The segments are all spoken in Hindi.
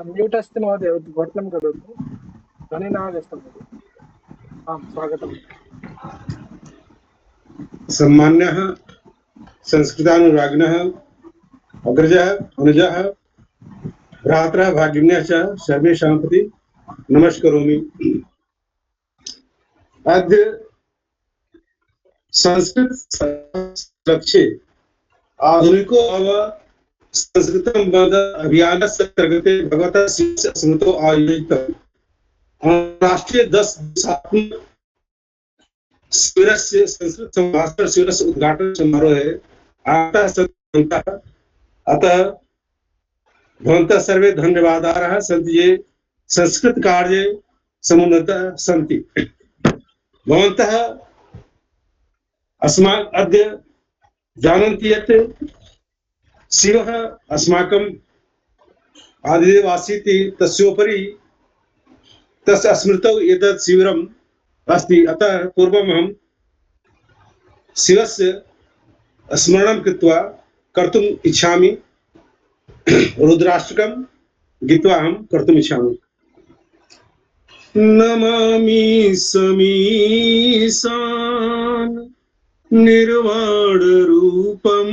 म्यूट् अस्ति महोदय, उद्घाटनं करोतु। ध्वनिः न आगतं महोदय। आं स्वागतम्। सम्मान्यः संस्कृतानुरागिणः अग्रजः अनुजः भ्रातरः भागिन्यः च सर्वेषां प्रति नमस्करोमि। अद्य संस्कृतलक्ष्ये आधुनिको अव संस्कृतं वद अभियानस्य अन्तर्गते भगवतः शिवस्य स्मृतो आयोजितः राष्ट्रीय 10 दिवसात्मक शिविरस्य संस्कृत संभाषण शिविरस्य उद्घाटन समारोहे आगताः सन्तः। अतः भवन्तः सर्वे धन्यवादार्हः सन्ति ये संस्कृत कार्ये समुन्नतः सन्ति। भवन्तः अस्माकम् अद्य जानन्ति यत् शिवः अस्माकम् आदिदेवासीत्, तस्योपरि तस्य स्मृतौ एतत् शिबिरम् अस्ति। अतः पूर्वमहं शिवस्य स्मरणं कृत्वा कर्तुम् इच्छामि। रुद्राष्टकं गीत्वा अहं कर्तुम् इच्छामि। नमामि समीशान निर्वाण रूपं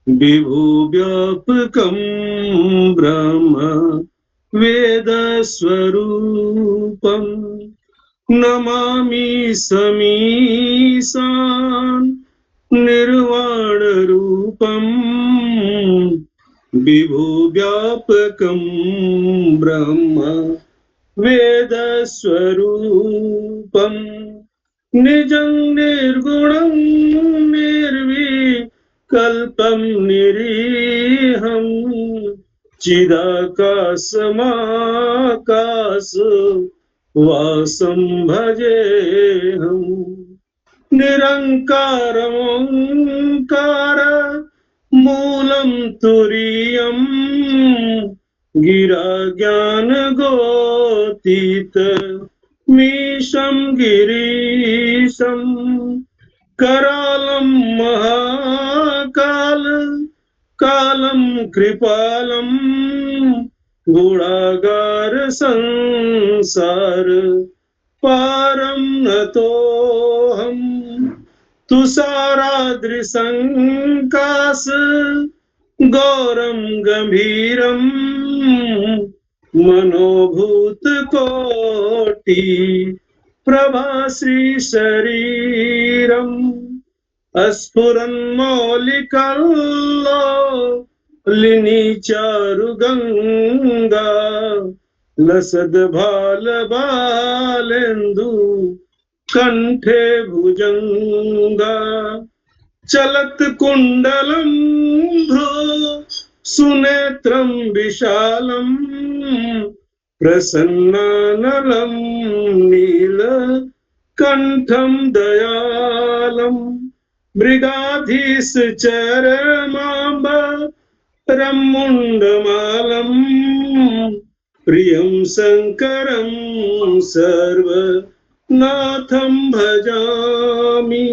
विभुव्यापकं ब्रह्म वेद स्वरूपं। नमामि समीशान निर्वाण रूपं विभुव्यापकं ब्रह्म वेद स्वरूपं। निजं निर्गुणं निर्विकल्पं निरीहं चिदाकाशमाकाशवासं भजेऽहम्। निरङ्कारमोङ्कार मूलं तुरीयं गिरा ज्ञानगोतीत मीशं गिरीशं। करालं महाकाल कालं कृपालं गुणागार संसार पारं नतोऽहं। तुषाराद्रिसङ्काश गौरं गम्भीरं मनोभूतकोटि प्रभाश्री शरीरम्। स्फुरन्मौलिकल्लोलिनी चारुगङ्गा लसद्भालबालेन्दु कंठे भुजंगा। चलत कुंडलं भ्रू सुनेत्रं विशालं प्रसन्नानलं नीलकण्ठं दयालं। मृगाधीशचरमाम्बरं मुण्डमालं प्रियं शङ्करं सर्वनाथं भजामि।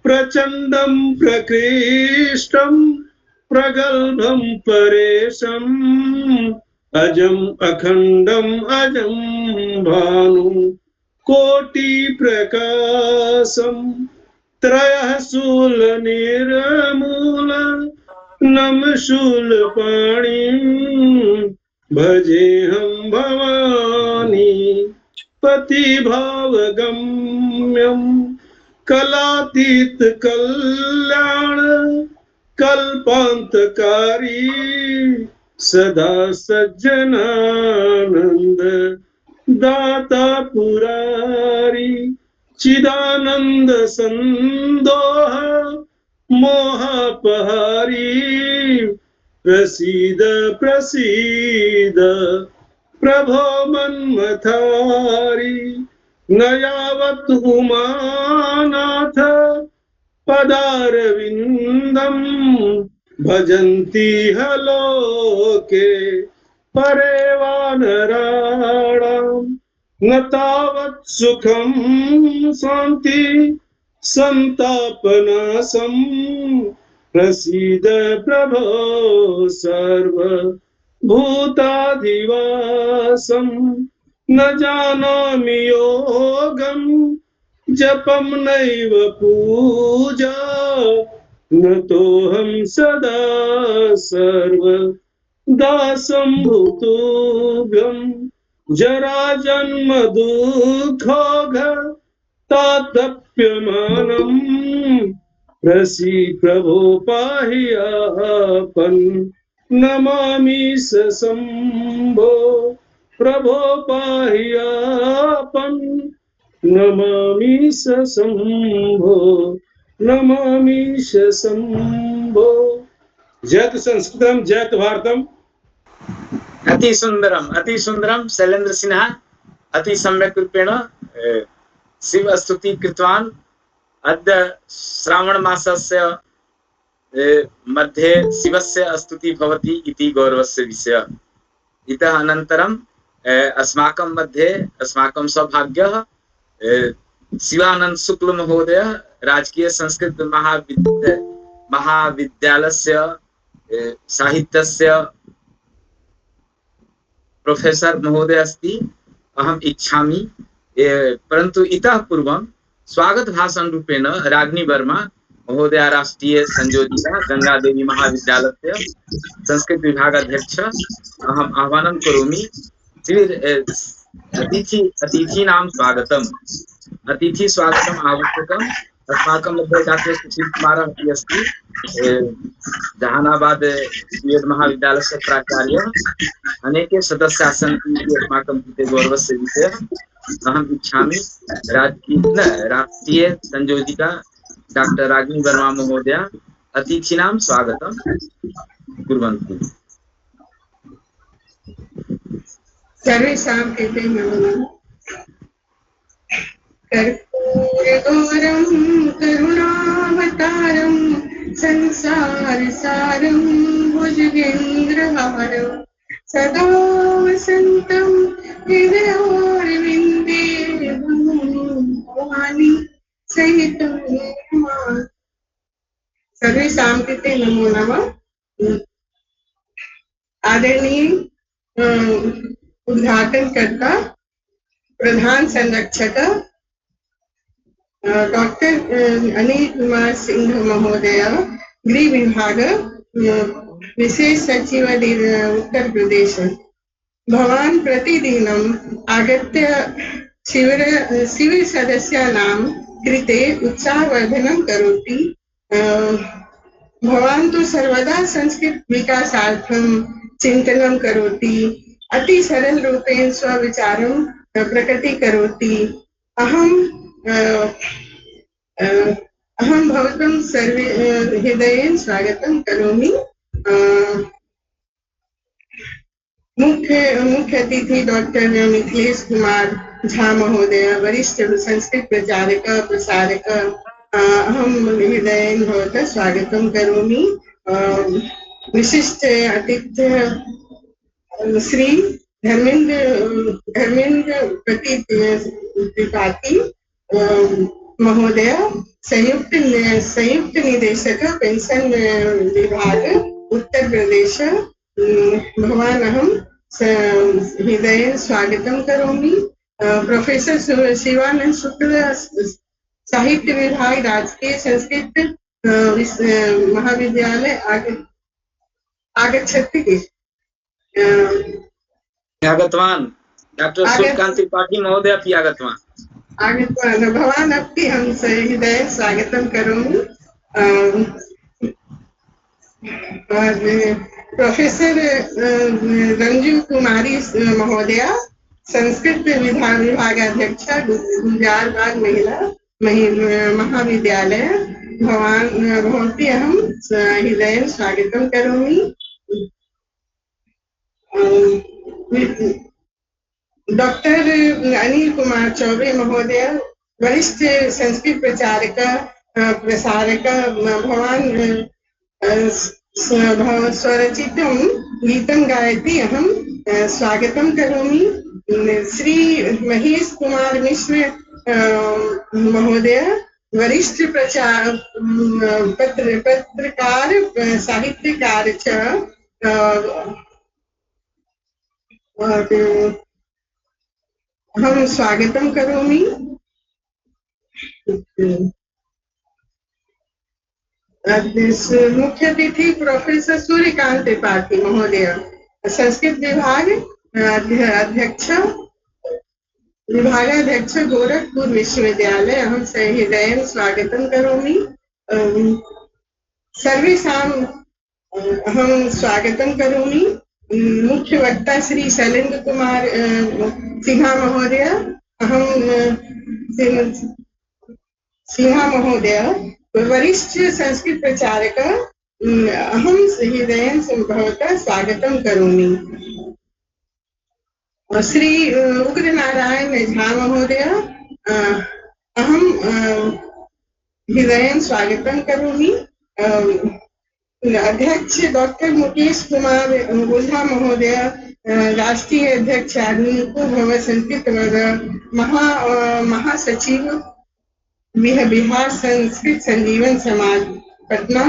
प्रचण्डं प्रकृष्टं प्रगल्भं परेशम् अजम् अखण्डम् अजं भानु कोटिप्रकाशम्। त्रयः शूलनिर्मूल नम शूलपाणि भजेऽहं भवानी पतिभावगम्यम्। कलातीत कल्याण कल्पान्तकारी सदा सज्जनानंद दाता पुरारी। चिदानंद संदोह मोहपहारी प्रसीद प्रसीद प्रभो मन्मथारी। न यावत् उमानाथ पदारविन्दं भजन्ति लोके परे वानराणाम्। न तावत् सुखं शान्ति संतापनाशम् प्रसीद प्रभो सर्वलोकैकनाथ। भूताधिवासं न जानामि योगं जपं नैव पूजा न तोऽहं सदा सर्वदासं भूतोऽभ्यं जरा जन्म दुःखोग तातप्यमानम् प्रसीद प्रभो पाहि आपन् नमामि सशम्भो प्रभो पाहि आपन् नमामि सशम्भो नमामि सशम्भो। जयतु संस्कृतम जयतु भारतम। अति सुंदरम शैलेंद्र सिन्हा अति सम्यक् रूपेण शिव स्तुति कृतवान्। अद्य श्रावण मासस्य मध्ये शिवस्य स्तुति भवति इति गौरवस्य विषयः। इतः अनन्तरं अस्माकं मध्ये अस्माकं सौभाग्यः शिवानंद शुक्ल महोदय राजकीय संस्कृत महाविद्यालयस्य साहित्यस्य प्रोफेसर महोदय अस्ति। अहम् इच्छामि परन्तु इतः पूर्वं स्वागत भाषण रूपेण रागिनी वर्मा महोदया राष्ट्रीय संयोजिका गंगादेवी महाविद्यालयस्य संस्कृत विभागाध्यक्ष अहम् आह्वानं करोमि। अतिथीनां स्वागतम्। अतिथि स्वागतम् आवश्यकम्। अस्माकं मध्ये डॉक्टर सुशील कुमारः अपि अस्ति, जहानाबाद बीएड महाविद्यालयस्य प्राचार्यः। अनेके सदस्याः सन्ति इति अस्माकं कृते गौरवस्य विषयः। अहम् इच्छामि राष्ट्रीय संयोजिका डॉक्टर रागिनी वर्मा महोदया अतिथीनां स्वागतं कुर्वन्तु। सर्वेषां कृते नमो नमः। कर्पूरगौरं करुणावतारं संसारसारं भुजगेन्द्रहारं सदा वसन्तं हृदयोर्विन्दे भवानी सहितं नमामि। सर्वेषां कृते नमो नमः। आदरणीय उद्घाटनकर्ता प्रधान संरक्षक डॉक्टर अनिल कुमार सिंह महोदय, गृह विभाग विशेष सचिव उत्तर प्रदेश। भवान् प्रतिदिनम् आगत्य शिविर सदस्यानां कृते उत्साहवर्धनं करोति। भवान् तु सर्वदा संस्कृत विकासार्थं चिन्तनं करोति। अति सरल रूपेण स्वविचारं प्रकटीकरोति। अहं भवतं सर्वे हृदयेन स्वागतं करोमि। मुख्य अतिथि डॉक्टर मिथिलेश कुमार झा महोदय, वरिष्ठ संस्कृत प्रचारक प्रसारक, अहं हृदयेन भवतः स्वागतं करोमि। विशिष्ट अतिथि श्री धर्मेंद्र त्रिपाठी महोदय, संयुक्त निदेशक पेंशन विभाग उत्तर प्रदेश। भवान् अहं हृदयेन स्वागतं करोमि। प्रोफेसर शिवानंद शुक्ल साहित्य विभाग राजकीय संस्कृत महाविद्यालय आगच्छति। आगतवान् डॉक्टर सूर्यकांत त्रिपाठी महोदय अपि आगतवान्। भवान् अपि अहं हृदयेन स्वागतं करोमि। प्रोफेसर रंजू कुमारी महोदया, संस्कृत विभागाध्यक्ष गुलजारबाग महिला महाविद्यालय। भवती अहं हृदयेन स्वागतं करोमि। डॉक्टर अनिल कुमार चौबे महोदय, वरिष्ठ संस्कृत प्रचारक प्रसारक। भवान् स्वरचितं गीतं गायति। अहं स्वागतं करोमि। श्री महेश कुमार मिश्र महोदय, वरिष्ठ पत्रकार साहित्यकार च। और अहं स्वागतं करोमि मुख्य अतिथि प्रोफेसर सूर्यकांत त्रिपाठी महोदय, संस्कृत विभाग अध्यक्ष, विभागाध्यक्ष गोरखपुर विश्वविद्यालय। अहं सहृदयेन स्वागतं करोमि। सर्वेषाम् अहं स्वागतं करोमि। मुख्य वक्ता श्री शैलेंद्र कुमार सिन्हा महोदय, अहं सिन्हा महोदय वरिष्ठ संस्कृत प्रचारक, अहं हृदयेन भवतः स्वागतं करोमि। श्री उग्रनारायण झा महोदय, अहं हृदयेन स्वागतं करोमि। अध्यक्ष डॉक्टर मुकेश कुमार ओझा महोदय, राष्ट्रीय अध्यक्ष आधुनिको भव संस्कृत वर्ग, महासचिव बिहार संस्कृत संजीवन समाज पटना।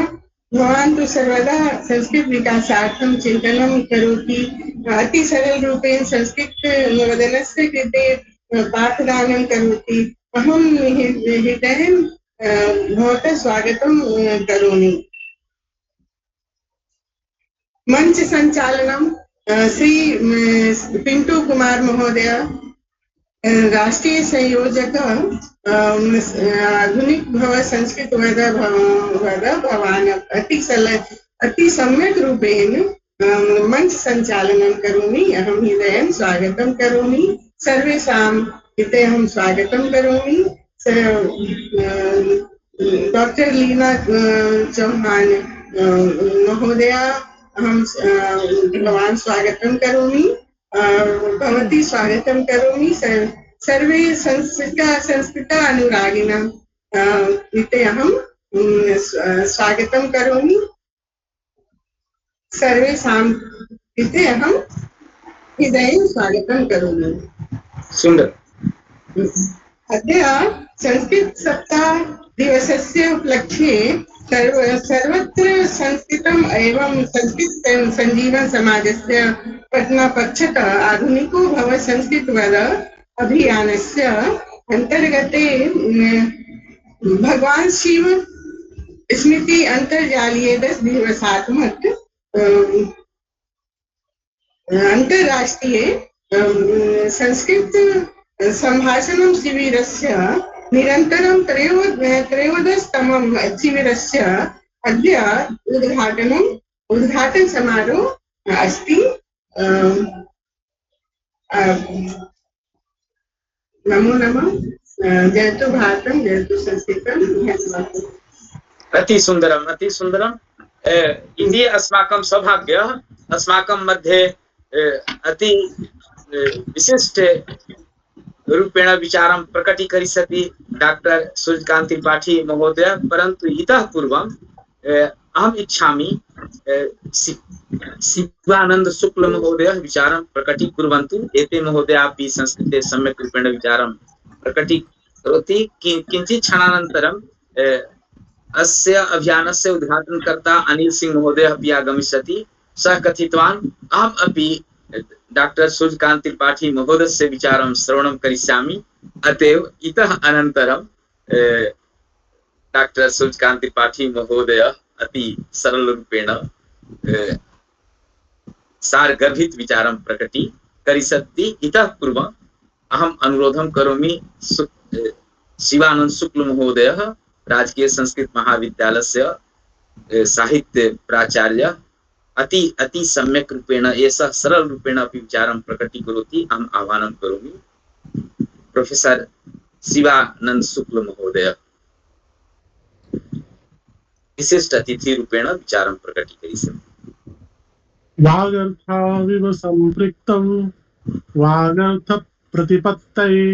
भवान् तु सर्वदा संस्कृत विकासार्थं चिन्तनं करोति। अति सरल रूपेण संस्कृत वदनस्य कृते पाठदानं करोति। अहं हृदयेन भवतः स्वागतं करोमि। मंच संचालनम श्री पिंटू कुमार महोदय, राष्ट्रीय संयोजक आधुनिक भव संस्कृत वर्ग भवान् अति सम्यक् रूपेण मंच संचालनं करोमि। अहं हृदयेन स्वागतं करोमि। सर्वेषां कृते अहं स्वागतं करोमि। डॉक्टर लीना चौहान महोदया, अहं भवान् स्वागतं करोमि। भवती स्वागतं करोमि। सर्वे संस्कृत अनुरागिणां कृते अहं स्वागतं करोमि। सर्वेषां कृते अहं हृदयेन स्वागतं करोमि। सुंदर। अद्य संस्कृत सप्ताह दिवसस्य उपलक्ष्ये सर्वत्र संस्कृतम् एवं संस्कृत संजीवन समाजस्य पटना पक्षतः आधुनिको भव संस्कृत वर्ग अभियानस्य अन्तर्गते भगवान शिव स्मृति अंतर्जालीय 10 दिवसात्मक अंतरराष्ट्रीय संस्कृत संभाषणं शिबिरस्य निरन्तरं त्रयोदशतमं शिबिरस्य अद्य उद्घाटन समारोह अस्ति। नमो नमः। जयतु भारतं, जयतु संस्कृतम्। अति सुंदरम, अति सुंदरम। इति अस्माकं सौभाग्यः। अस्माकं मध्ये अति विशिष्ट रूपेण विचारं प्रकटीकरिष्यति डॉक्टर सूर्यकांत त्रिपाठी महोदय। परन्तु इतः पूर्वं अहम् इच्छामि शिवानंद शुक्ल महोदय विचारं प्रकटीकुर्वन्तु। एते महोदयापि संस्कृते सम्यक् रूपेण विचारं प्रकटीकरोति। किञ्चित् क्षणानन्तरं अस्य अभियानस्य उद्घाटनकर्ता अनिल सिंह महोदय अपि आगमिष्यति। सः कथितवान् अहम् अपि डॉक्टर सूर्यकांत त्रिपाठी महोदयस्य विचारं श्रवणं करिष्यामि। अतएव इतः अनन्तरं डॉक्टर सूर्यकांत त्रिपाठी महोदय अति सरलरूपेण सारगर्भित विचारं प्रकटीकरिष्यति। इतः पूर्वम् अहम् अनुरोधं करोमि शिवानंद शुक्ल महोदयः राजकीय संस्कृत महाविद्यालयस्य साहित्य प्राचार्य अति सम्यक् रूपेण एषः सरल रूपेण अपि विचारं प्रकटीकरोति। अहम् आह्वानं करोमि प्रोफेसर शिवानंद शुक्ल महोदय विशिष्ट अतिथि रूपेण विचारं प्रकटीकरिष्यति। वागर्थाविव सम्पृक्तं वागर्थ प्रतिपत्तये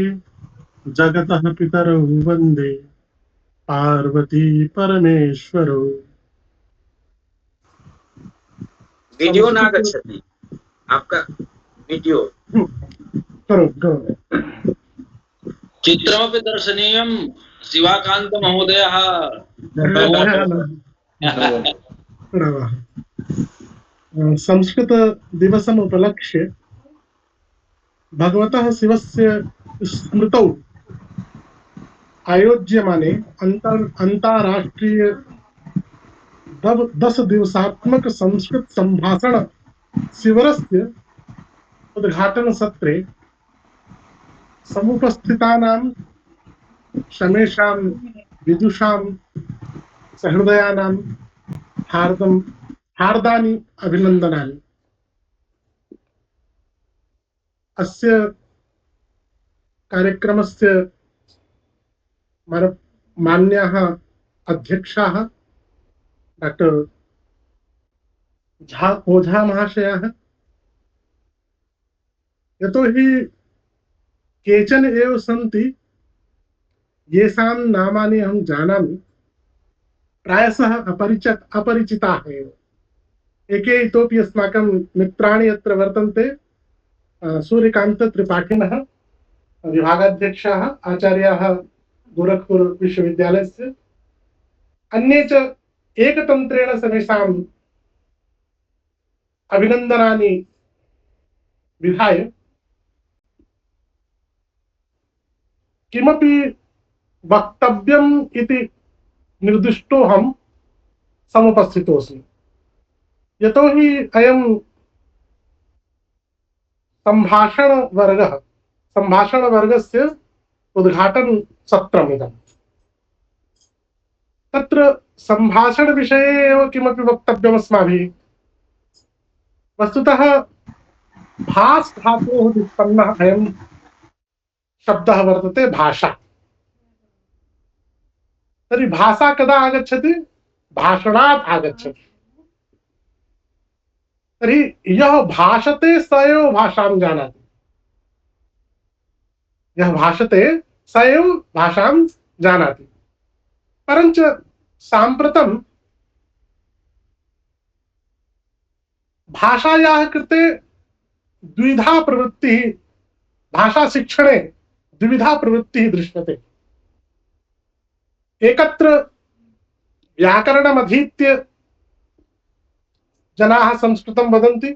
जगतः पितरौ वन्दे पार्वती परमेश्वरौ। वीडियो नागच्छति, आपका वीडियो करो। चित्रमपि दर्शनीयं शिवाकान्त महोदयः। संस्कृत दिवसम् उपलक्ष्य भगवतः शिवस्य स्मृतौ आयोज्यमाने अंतर्राष्ट्रीय 10 दिवसात्मक संस्कृत संभाषण शिविरस्य उद्घाटनसत्रे समुपस्थितानां समेषां विदुषां सहृदयानां हार्दानि अभिनन्दनानि। अस्य कार्यक्रमस्य मान्याः अध्यक्षाः डॉक्टर ओझा महाशयाः, यतोहि केचन एव सन्ति येषां नामानि अहं जानामि, प्रायशः अपरिचिताः एव। एके इतोपि अस्माकं मित्राणि अत्र वर्तन्ते, सूर्यकान्त त्रिपाठिनः, विभागाध्यक्षाः, आचार्याः गोरखपुर विश्वविद्यालयस्य। अन्ये च एकतन्त्रेण समेषाम् अभिनन्दनानि विधाय किमपि वक्तव्यम् इति निर्दिष्टोऽहं समुपस्थितोऽस्मि। यतोहि अयं सम्भाषणवर्गस्य उद्घाटन सत्रमिदम्। तत्र सम्भाषणविषये एव किमपि वक्तव्यम् अस्माभिः। वस्तुतः भास् धातोः व्युत्पन्नः अयं शब्दः वर्तते, भाषा। तर्हि भाषा कदा आगच्छति? भाषणात् आगच्छति। तर्हि यः भाषते स एव भाषां जानाति। यः भाषते स एव भाषां जानाति। परञ्च साम्प्रतं भाषायाः कृते द्विधा प्रवृत्तिः, भाषाशिक्षणे द्विविधा प्रवृत्तिः दृश्यते। एकत्र व्याकरणमधीत्य जनाः संस्कृतं वदन्ति,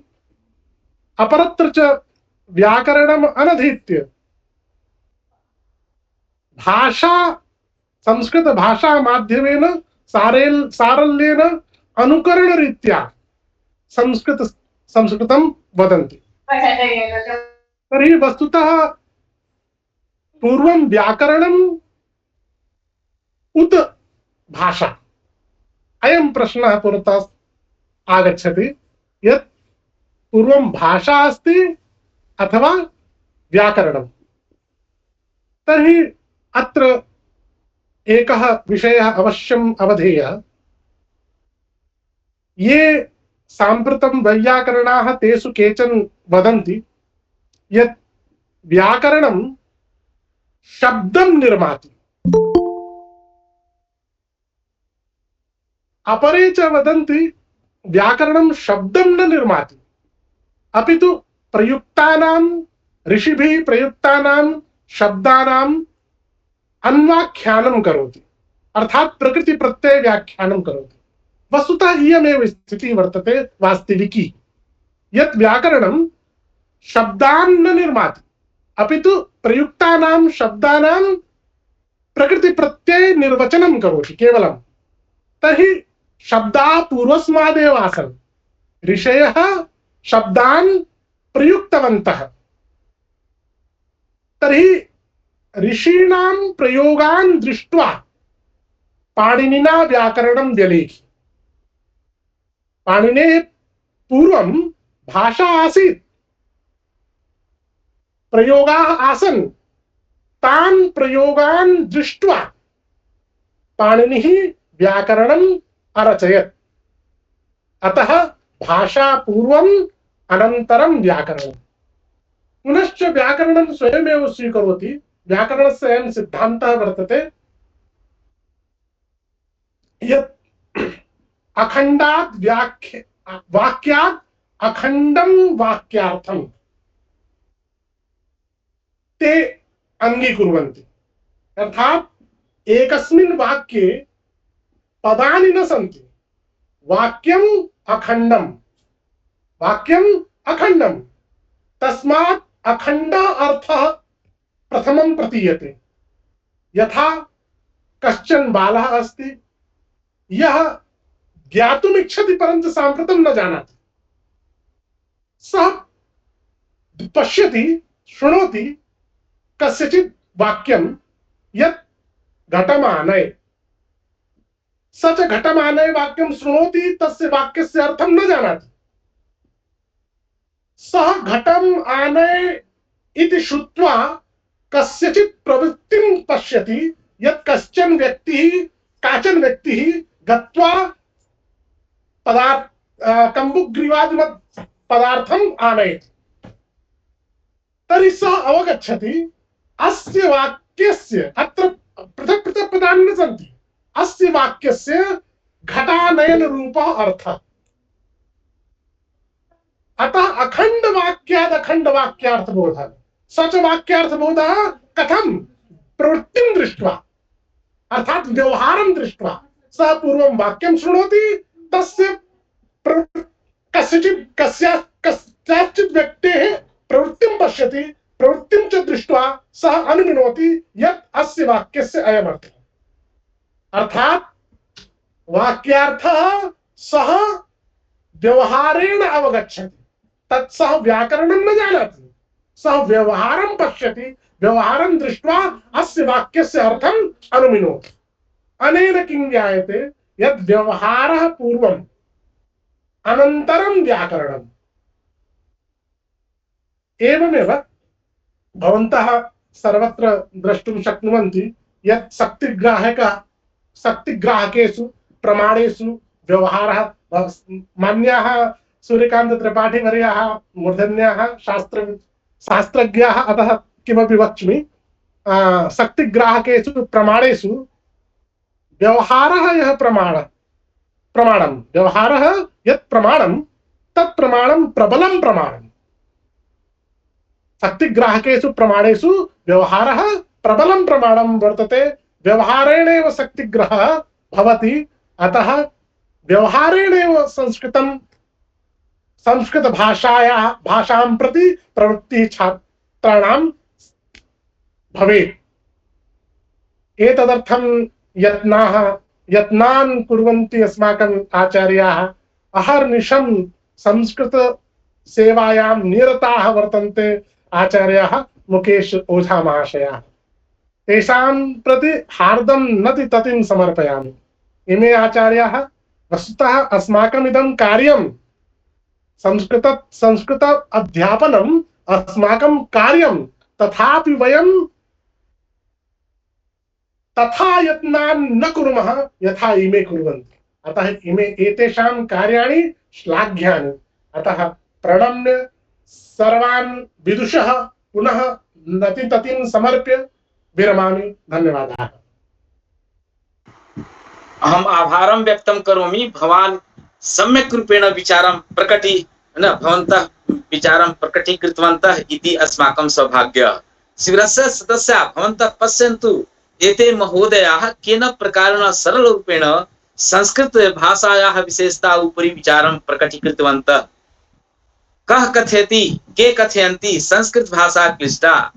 अपरत्र च व्याकरणम् अनधीत्य भाषा, संस्कृत भाषा माध्यमेन सारल्येन अनुकरणरीत्या संस्कृतं वदन्ति। तर्हि वस्तुतः पूर्वं व्याकरणम् उत भाषा, अयं प्रश्नः पुरतः आगच्छति, यत् पूर्वं भाषा अस्ति अथवा व्याकरणम्। तर्हि अत्र एकः विषयः अवश्यम् अवधेयः। ये साम्प्रतं वैयाकरणाः तेषु केचन वदन्ति यत् व्याकरणं शब्दं निर्माति, अपरे च वदन्ति व्याकरणं शब्दं न निर्माति, अपि तु प्रयुक्तानां, ऋषिभिः प्रयुक्तानां शब्दानां अन्वाख्यानं करोति, अर्थात प्रकृति प्रत्यय व्याख्यानं करोति। वस्तुतः इयमेव स्थितिः वर्तते वास्तविकी, यत् व्याकरणं शब्दान् न निर्माति, अपि तु प्रयुक्तानां शब्दानां प्रकृति प्रत्यय निर्वचनं करोति केवलं। तर्हि शब्दाः पूर्वस्मादेव आसन्, ऋषयः शब्दान् प्रयुक्तवन्तः। तर्हि ऋषीणां प्रयोगान् दृष्ट्वा पाणिनिना व्याकरणं व्यलेखि। पाणिनेः पूर्वं भाषा आसीत्, प्रयोगाः आसन्, तान् प्रयोगान् दृष्ट्वा पाणिनिः व्याकरणम् अरचयत्। अतः भाषा पूर्वम् अनन्तरं व्याकरणम्। पुनश्च व्याकरणं स्वयमेव स्वीकरोति। व्याकरणस्य अयं सिद्धान्तः वर्तते यत् अखण्डात् वाक्यात् अखण्डं वाक्यार्थं ते अंगीकुर्वन्ति। अर्थात् एकस्मिन् वाक्ये पदानि न सन्ति, वाक्यम् अखण्डं, तस्मात् अखंड अर्थ प्रथमं प्रतीयते। यथा कश्चन बालः अस्ति, यः ज्ञातुमिच्छति परन्तु साम्प्रतं न जानाति, सः पश्यति, शृणोति कस्यचित् वाक्यं यत् घटमानय, स च घटमानय वाक्यं शृणोति, तस्य वाक्यस्य अर्थं न जानाति। सः घटम् आनय इति श्रुत्वा कस्यचित् प्रवृत्तिं पश्यति, यत् कश्चन व्यक्तिः, काचन व्यक्तिः गत्वा कम्बुग्रीवादिवत् पदार्थम् आनयति। तर्हि सः अवगच्छति अस्य वाक्यस्य, अत्र पृथक् पृथक् पदानि न सन्ति, अस्य वाक्यस्य घटानयन रूपः अर्थः। अतः अखंड वाक्यात् अखंड वाक्यार्थबोधः। स च वाक्यार्थबोधः कथं? प्रवृत्तिं दृष्ट्वा, अर्थात व्यवहारं दृष्ट्वा। सः पूर्वं वाक्यं शृणोति, तस्य कस्याचित् व्यक्तेः प्रवृत्तिं पश्यति, प्रवृत्तिं च दृष्ट्वा सः अनुमिनोति यत् अस्य वाक्यस्य अयमर्थः। अर्थात वाक्यार्थः सः व्यवहारेण अवगच्छति, तत् सः व्याकरणं न जानाति, सः व्यवहारं पश्यति, व्यवहारं दृष्ट्वा अस्य वाक्यस्य अर्थम् अनुमिनोति। अनेन किं ज्ञायते यत् व्यवहारः पूर्वम् अनन्तरं व्याकरणम्। एवमेव भवन्तः सर्वत्र द्रष्टुं शक्नुवन्ति यत् शक्तिग्राहकेषु प्रमाणेषु व्यवहारः, मान्याः सूर्यकान्त त्रिपाठी वर्याः मूर्धन्याः शास्त्रज्ञाः, अतः किमपि वक्ष्मि। शक्तिग्राहकेषु प्रमाणेषु व्यवहारः यः प्रमाणं व्यवहारः यत् प्रमाणं तत् प्रमाणं प्रबलं प्रमाणम्। शक्तिग्राहकेषु प्रमाणेषु व्यवहारः प्रबलं प्रमाणं वर्तते। व्यवहारेणैव शक्तिग्रहः भवति, अतः व्यवहारेणैव संस्कृतभाषां प्रति प्रवृत्तिः छात्राणां भवेत्। एतदर्थं यत्नान् कुर्वन्ति अस्माकम् आचार्याः। अहर्निशं संस्कृत सेवायां निरताः वर्तन्ते आचार्याः मुकेश ओझा महाशयाः। तेषां प्रति हार्दं नतिततिं समर्पयामि। इमे आचार्याः वस्तुतः अस्माकम् इदं कार्यं संस्कृत अध्यापनम् अस्माकं कार्यं, तथापि वयं तथा यत्नान् न कुर्मः यथा इमे कुर्वन्ति। अतः एतेषां कार्याणि श्लाघ्यानि। अतः प्रणम्य सर्वान् विदुषः पुनः नतिततिं समर्प्य विरमामि। धन्यवादाः। अहम् आभारं व्यक्तं करोमि। भवान् सम्यक् रूपेण विचारं भवन्तः विचारं प्रकटीकृतवन्तः इति अस्माकं सौभाग्यः। शिबिरस्य सदस्याः भवन्तः पश्यन्तु, एते महोदयाः केन प्रकारेण सरलरूपेण संस्कृत भाषायाः विशेषता उपरि विचारं प्रकटीकृतवन्तः। कः कथयति, के कथयन्ति संस्कृत भाषा क्लिष्टा,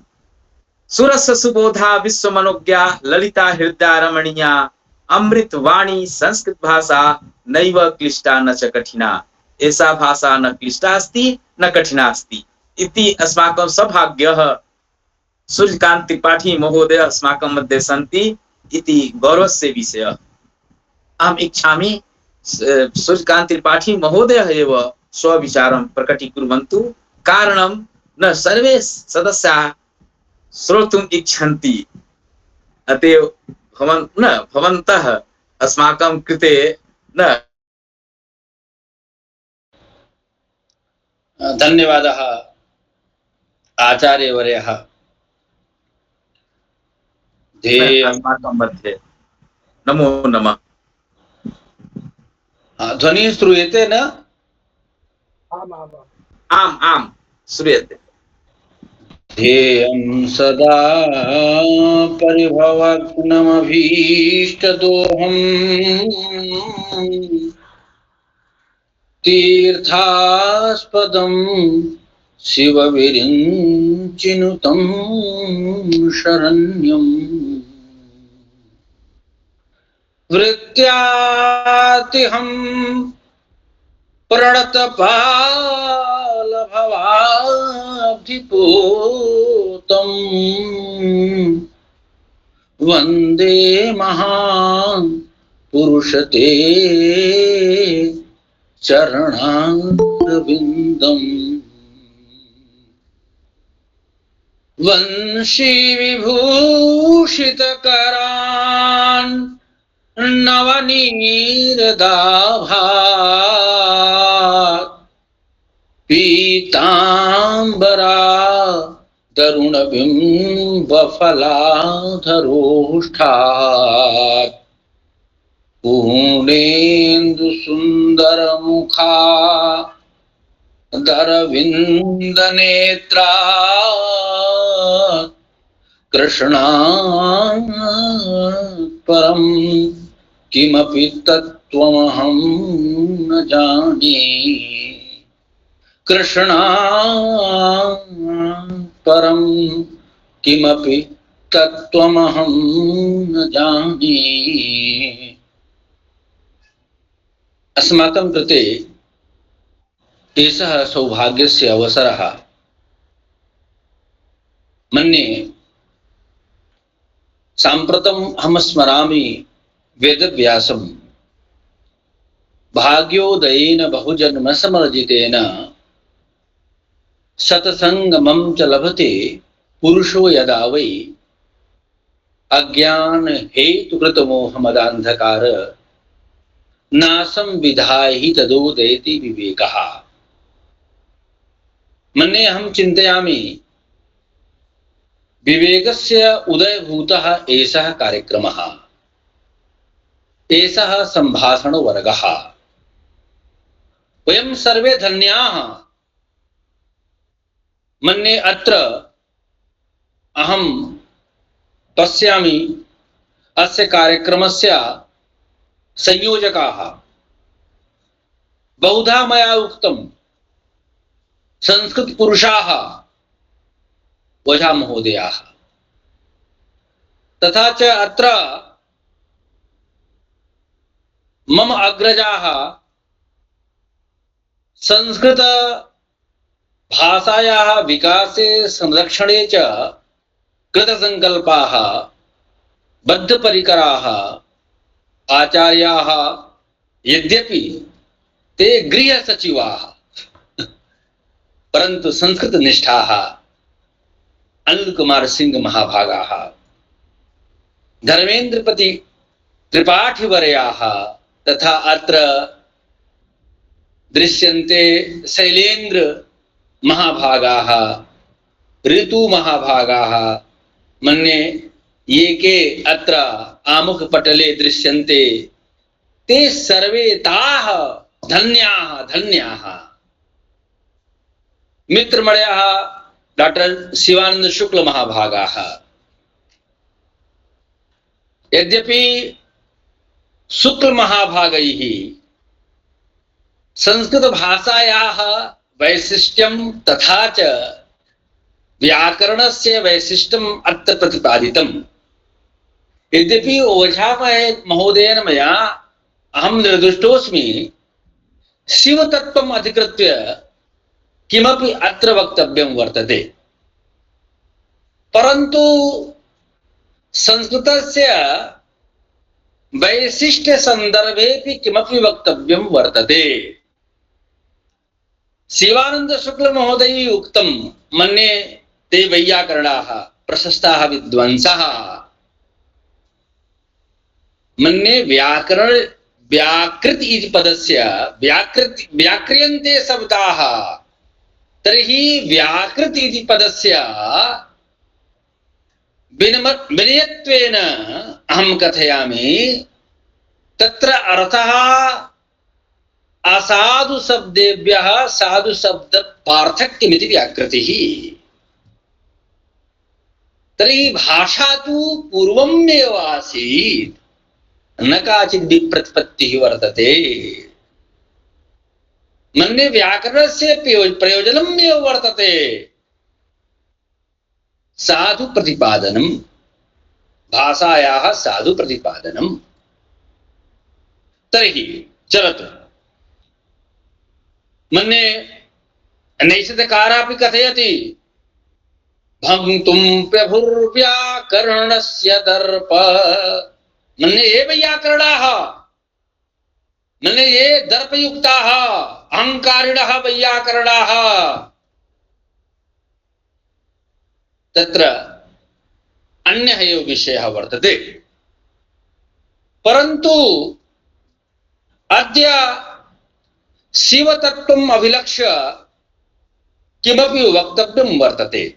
सुरस्य सुबोधा विश्वमनोज्ञा ललिता हृदया रमणीया, अमृतवाणी संस्कृत भाषा नैव क्लिष्टा न च कठिना। एषा भाषा न क्लिष्टा अस्ति न कठिना अस्ति इति अस्माकं सौभाग्यः। सूर्यकान्त त्रिपाठी महोदय अस्माकं मध्ये सन्ति इति गौरवस्य विषयः। अहम् इच्छामि सूर्यकान्त त्रिपाठी महोदयः एव स्वविचारं प्रकटीकुर्वन्तु। कारणं न सर्वे सदस्याः श्रोतुम् इच्छन्ति, अतएव भवन्तः अस्माकं कृते न धन्यवादः आचार्यवर्यः। अस्माकं मध्ये नमो नमः। ध्वनिः श्रूयते न? आम् आम् श्रूयते। ध्येयं सदा परिभवग्नमभीष्टदोहम् तीर्थास्पदं शिवविरिञ्चिनुतं शरण्यम् वृत्त्यातिहं प्रणतपालभवाब्धिपूतं वन्दे महान् पुरुषते चरणारविन्दम् वंशी विभूषितकरान् नवनीरदाभात् पीताम्बरा तरुणबिम्बफलाधरोष्ठात् पूर्णेन्दुसुन्दरमुखा दरविन्दनेत्रा कृष्णात् परं किमपि तत्त्वमहं न जाने कृष्णात् परं किमपि तत्त्वमहं न जाने। अस्माकं कृते एषः सौभाग्यस्य अवसरः। मन्ये साम्प्रतम् अहं स्मरामि वेदव्यासं भाग्योदयेन बहुजन्मसमर्जितेन सत्संगमं च लभते पुरुषो यदा वै अज्ञान हेतुकृतमोहमदान्धकार नासं विधाहि तदोदयति विवेकः। मन्ये अहं चिन्तयामि विवेकस्य उदयभूतः एषः कार्यक्रमः, एषः सम्भाषणवर्गः। वयं सर्वे धन्याः। मन्ये अत्र अहं पश्यामि अस्य कार्यक्रमस्य संयोजकाः। बहुधा मया उक्तं संस्कृतपुरुषाः ओझा महोदयाः, तथा च अत्र मम अग्रजाः संस्कृत भाषायाः विकासे संरक्षणे च कृतसंकल्पाः बद्धपरिकराः आचार्याः, यद्यपि ते गृहसचिवाः परन्तु संस्कृतनिष्ठाः अनिल कुमार सिंह महाभागाः, धर्मेन्द्रपति त्रिपाठिवर्याः, तथा अत्र दृश्यन्ते शैलेन्द्र महाभागाः, ऋतु महाभागाः। मन्ये ये के अत्र आमुखपटले दृश्यन्ते ते सर्वे ताः धन्याः धन्याः। मित्रमणयः डॉक्टर शिवानंद शुक्ल महाभागाः। यद्यपि शुक्ल महाभागैः संस्कृत भाषायाः वैशिष्ट्यं तथा च व्याकरणस्य वैशिष्ट्यम् अत्र प्रतिपादितम्। यद्यपि ओझा महोदयेन मया अहं निर्दुष्टोऽस्मि, शिवतत्त्वम् अधिकृत्य किमपि अत्र वक्तव्यं वर्तते, परन्तु संस्कृतस्य वैशिष्ट्य संदर्भेपि किमपि वक्तव्यं वर्तते। शिवानंद शुक्ल महोदयैः उक्तं, मन्ये ते वैयाकरणाः प्रशस्ताः विद्वांसः। मन्ये व्याकरण व्याकृत इति पदस्य व्याक्रियन्ते शब्दाः, तर्हि व्याकृत इति पदस्य विनयत्वेन अहं कथयामि, तत्र अर्थः असाधु शब्देभ्यः साधु शब्द पार्थक्यमिति व्याकृतिः। तर्हि भाषा तु पूर्वमेव आसीत्, न काचित् विप्रतिपत्तिः वर्तते। मन्ये व्याकरणस्य प्रयोजनमेव वर्तते साधु प्रतिपादनम्, भाषायाः साधु प्रतिपादनम्। तर्हि चलतु, मन्ये नैषधकारापि कथयति भङ्क्तुं प्रभुर्व्याकरणस्य दर्प। मन्ये ये वैयाकरणाः, मन्ये ये दर्पयुक्ताः अहङ्कारिणः वैयाकरणाः, तत्र अन्यः एव विषयः वर्तते। परन्तु अद्य शिवतत्त्वम् अभिलक्ष्य किमपि वक्तव्यं वर्तते।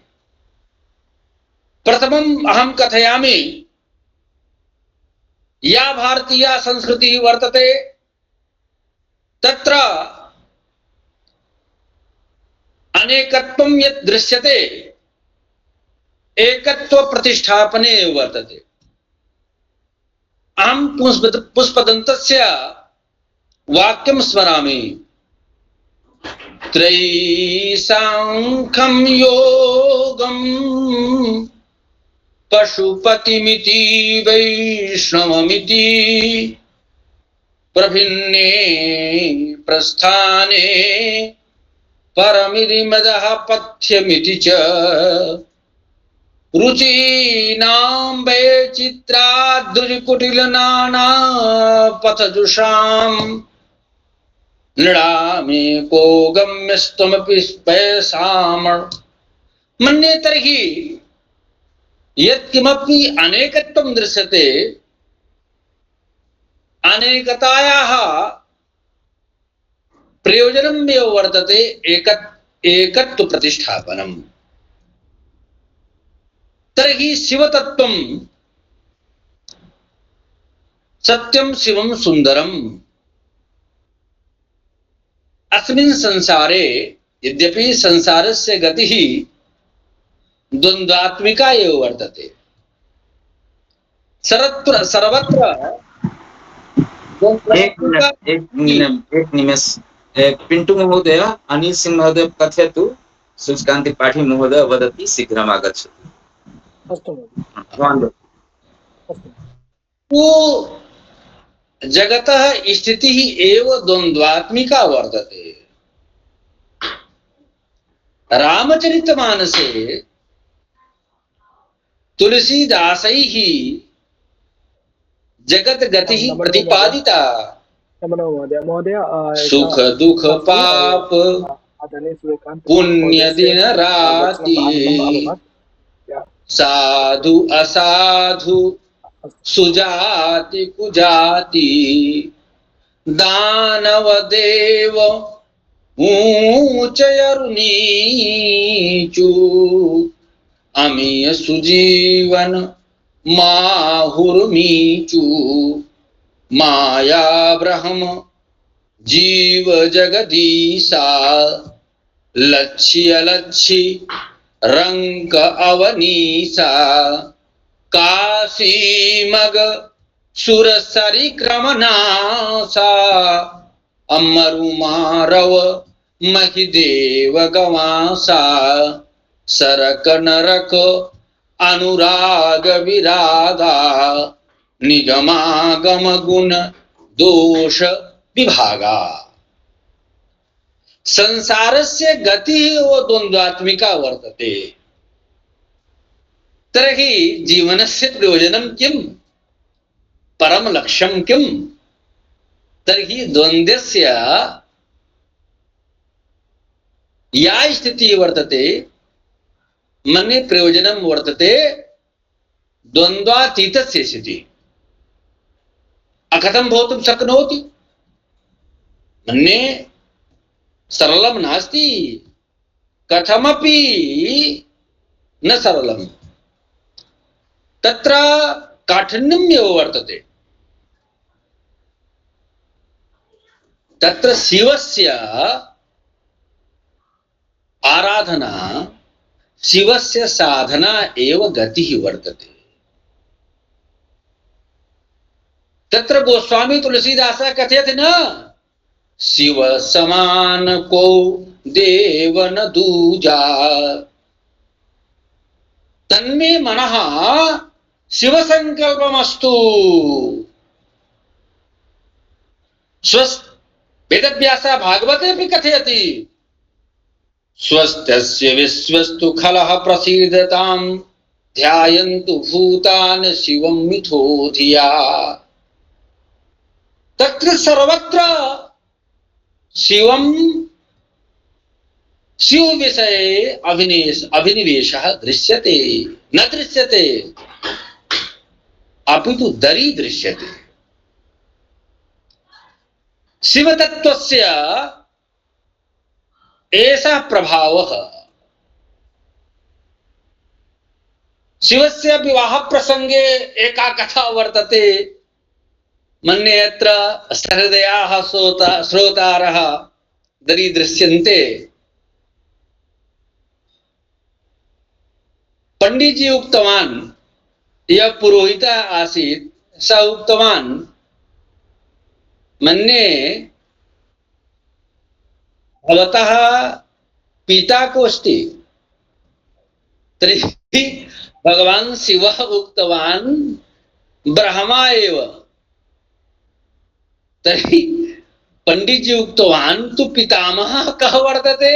प्रथमम् अहं कथयामि, या भारतीया संस्कृतिः वर्तते तत्र अनेकत्वं यत् दृश्यते एकत्व प्रतिष्ठापने वर्तते। अहं पुष्पदन्तस्य वाक्यं स्मरामि, त्रैसाङ्ख्यं योगं पशुपतिमिति वैष्णवमिति प्रभिन्ने प्रस्थाने परमिरिमदः पथ्यमिति च रुचीनां वैचित्राद्रुकुटिलनाना पथजुषां नृणामे को गम्यस्त्वमपि स्पैसाम। मन्ये तर्हि यत्किमपि अनेकत्वं दृश्यते अनेकतायाः प्रयोजनमेव वर्तते एकत्व प्रतिष्ठापनम्। तर्हि शिवतत्त्वं सत्यं शिवं सुन्दरम्। अस्मिन् संसारे यद्यपि संसारस्य गतिः द्वन्द्वात्मिका एव वर्तते, सर्वत्र एक निमेष पिंटू महोदय, अनिल सिंह महोदय कथयतु, सूचकान्ति पाठी महोदय वदति शीघ्रम् आगच्छतु। अस्तु महोदय। जगतः स्थितिः एव द्वन्द्वात्मिका वर्तते। रामचरितमानसे तुलसीदासैः जगत गतिः प्रतिपादिता। महोदय सुख दुख पाप पुण्य दिन राति, साधु असाधु सुजाति कुजाति, दानव देव ऊंचयरु नीचू, अमीय सुजीवन माहुर्मीचू, माया ब्रह्म जीव जगदीशा, लक्ष्य अलक्षी रंक अवनीसा, काशी मग सुरसरी क्रमनासा, अमरु मारव महिदेव गवासा, सरक नरक अनुराग विरागा, निगमागम गुण दोष विभागा। संसारस्य गतिः द्वन्द्वात्मिका वर्तते। तर्हि जीवनस्य प्रयोजनं किं, परम लक्ष्यं किं? तर्हि द्वन्द्वस्य या स्थितिः वर्तते, मन्ये प्रयोजनं वर्तते द्वन्द्वातीतस्य स्थितिः। अकथं भवितुं शक्नोति? मन्ये सरलं नास्ति, कथमपि न सरलम्। तत्र काठिन्यमेव वर्तते। तत्र शिवस्य आराधना, शिवस्य साधना एव गतिः वर्तते। तत्र गोस्वामी तुलसीदासः कथयति न, शिव समान को देव न दूजा। तन्मे मनः शिव संकल्पमस्तु। वेदव्यास भागवते भी कथयति स्वस्त्यस्य विश्वस्तु खलः प्रसीदताम् ध्यायन्तु भूतान् शिवं मिथो धिया। तत्र सर्वत्र शिवं शिव विषये अभिनिवेशः दृश्यते न दृश्यते अपितु दरी दृश्यते। शिव तत्त्वस्य एषः प्रभावः। शिवस्य विवाह प्रसंगे एका कथा वर्तते। मन्ये यत्र सहृदयाः श्रोतारः दरीदृश्यन्ते। पंडित जी उक्तवान्, यः पुरोहितः आसीत् सः उक्तवान्, मन्ये भवतः पिता कोऽस्ति? तर्हि भगवान् शिवः उक्तवान् ब्रह्मा एव। तर्हि पंडित जी उक्तवान् तु पितामहः कः वर्तते?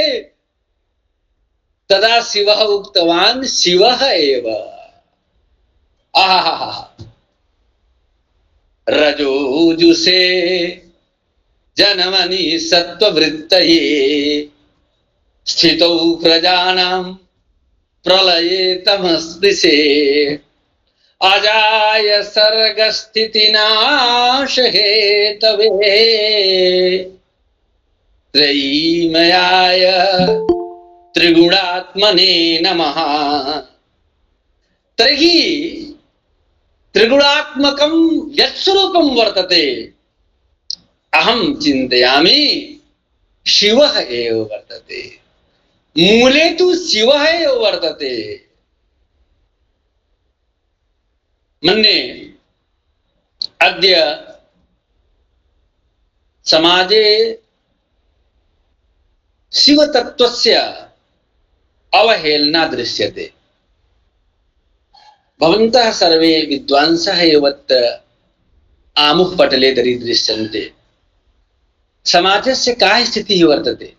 तदा शिवः उक्तवान् शिवः एव। आहा, रजोजुषे जनमनि सत्त्ववृत्तये स्थितौ प्रजानां प्रलये तमस्पृशे अजाय सर्गस्थितिनाश हेतवे त्रयीमयाय त्रिगुणात्मने नमः। तर्हि त्रिगुणात्मकं यत्स्वरूपं वर्तते अहं चिन्तयामि शिवः एव वर्तते। मूले तु शिवः एव वर्तते। मन्ये अद्य समाजे शिवतत्त्वस्य अवहेलना दृश्यते। भवन्तः सर्वे विद्वांसः एव आमुखपटले दरीदृश्यन्ते। समाजस्य का स्थितिः वर्तते?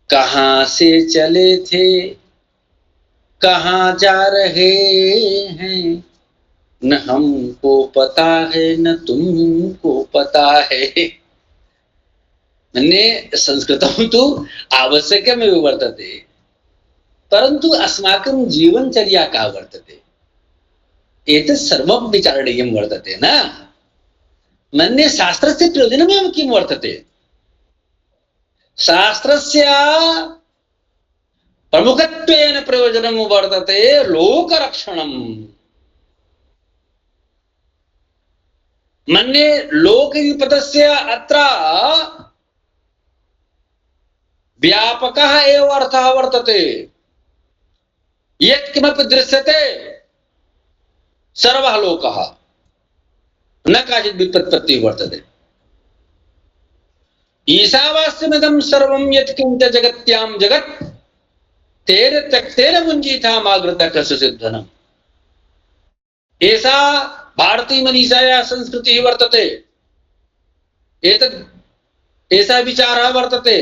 कहाँ से चले थे कहाँ जा रहे हैं, न हमको पता है न तुमको पता है। मन्ये संस्कृतं तु आवश्यकमेव वर्तते, परन्तु अस्माकं जीवनचर्या का वर्तते एतत् सर्वं विचारणीयं वर्तते न। मन्ये शास्त्रस्य प्रयोजनमेव किं वर्तते? शास्त्रस्य प्रमुखत्वेन प्रयोजनं वर्तते लोकरक्षणम्। मन्ये लोकविपदस्य अत्र व्यापकः एव अर्थः वर्तते। यत्किमपि दृश्यते सर्वः लोकः, न काचित् व्युत्पत्तिः वर्तते। ईशावास्यमिदं सर्वं यत्किञ्च जगत्यां जगत् तेन त्यक्तेन मुञ्जीथा मागृता कस्य धनम्। एषा भारतीय मनीषायाः संस्कृतिः वर्तते। एतत् एषा विचारः वर्तते,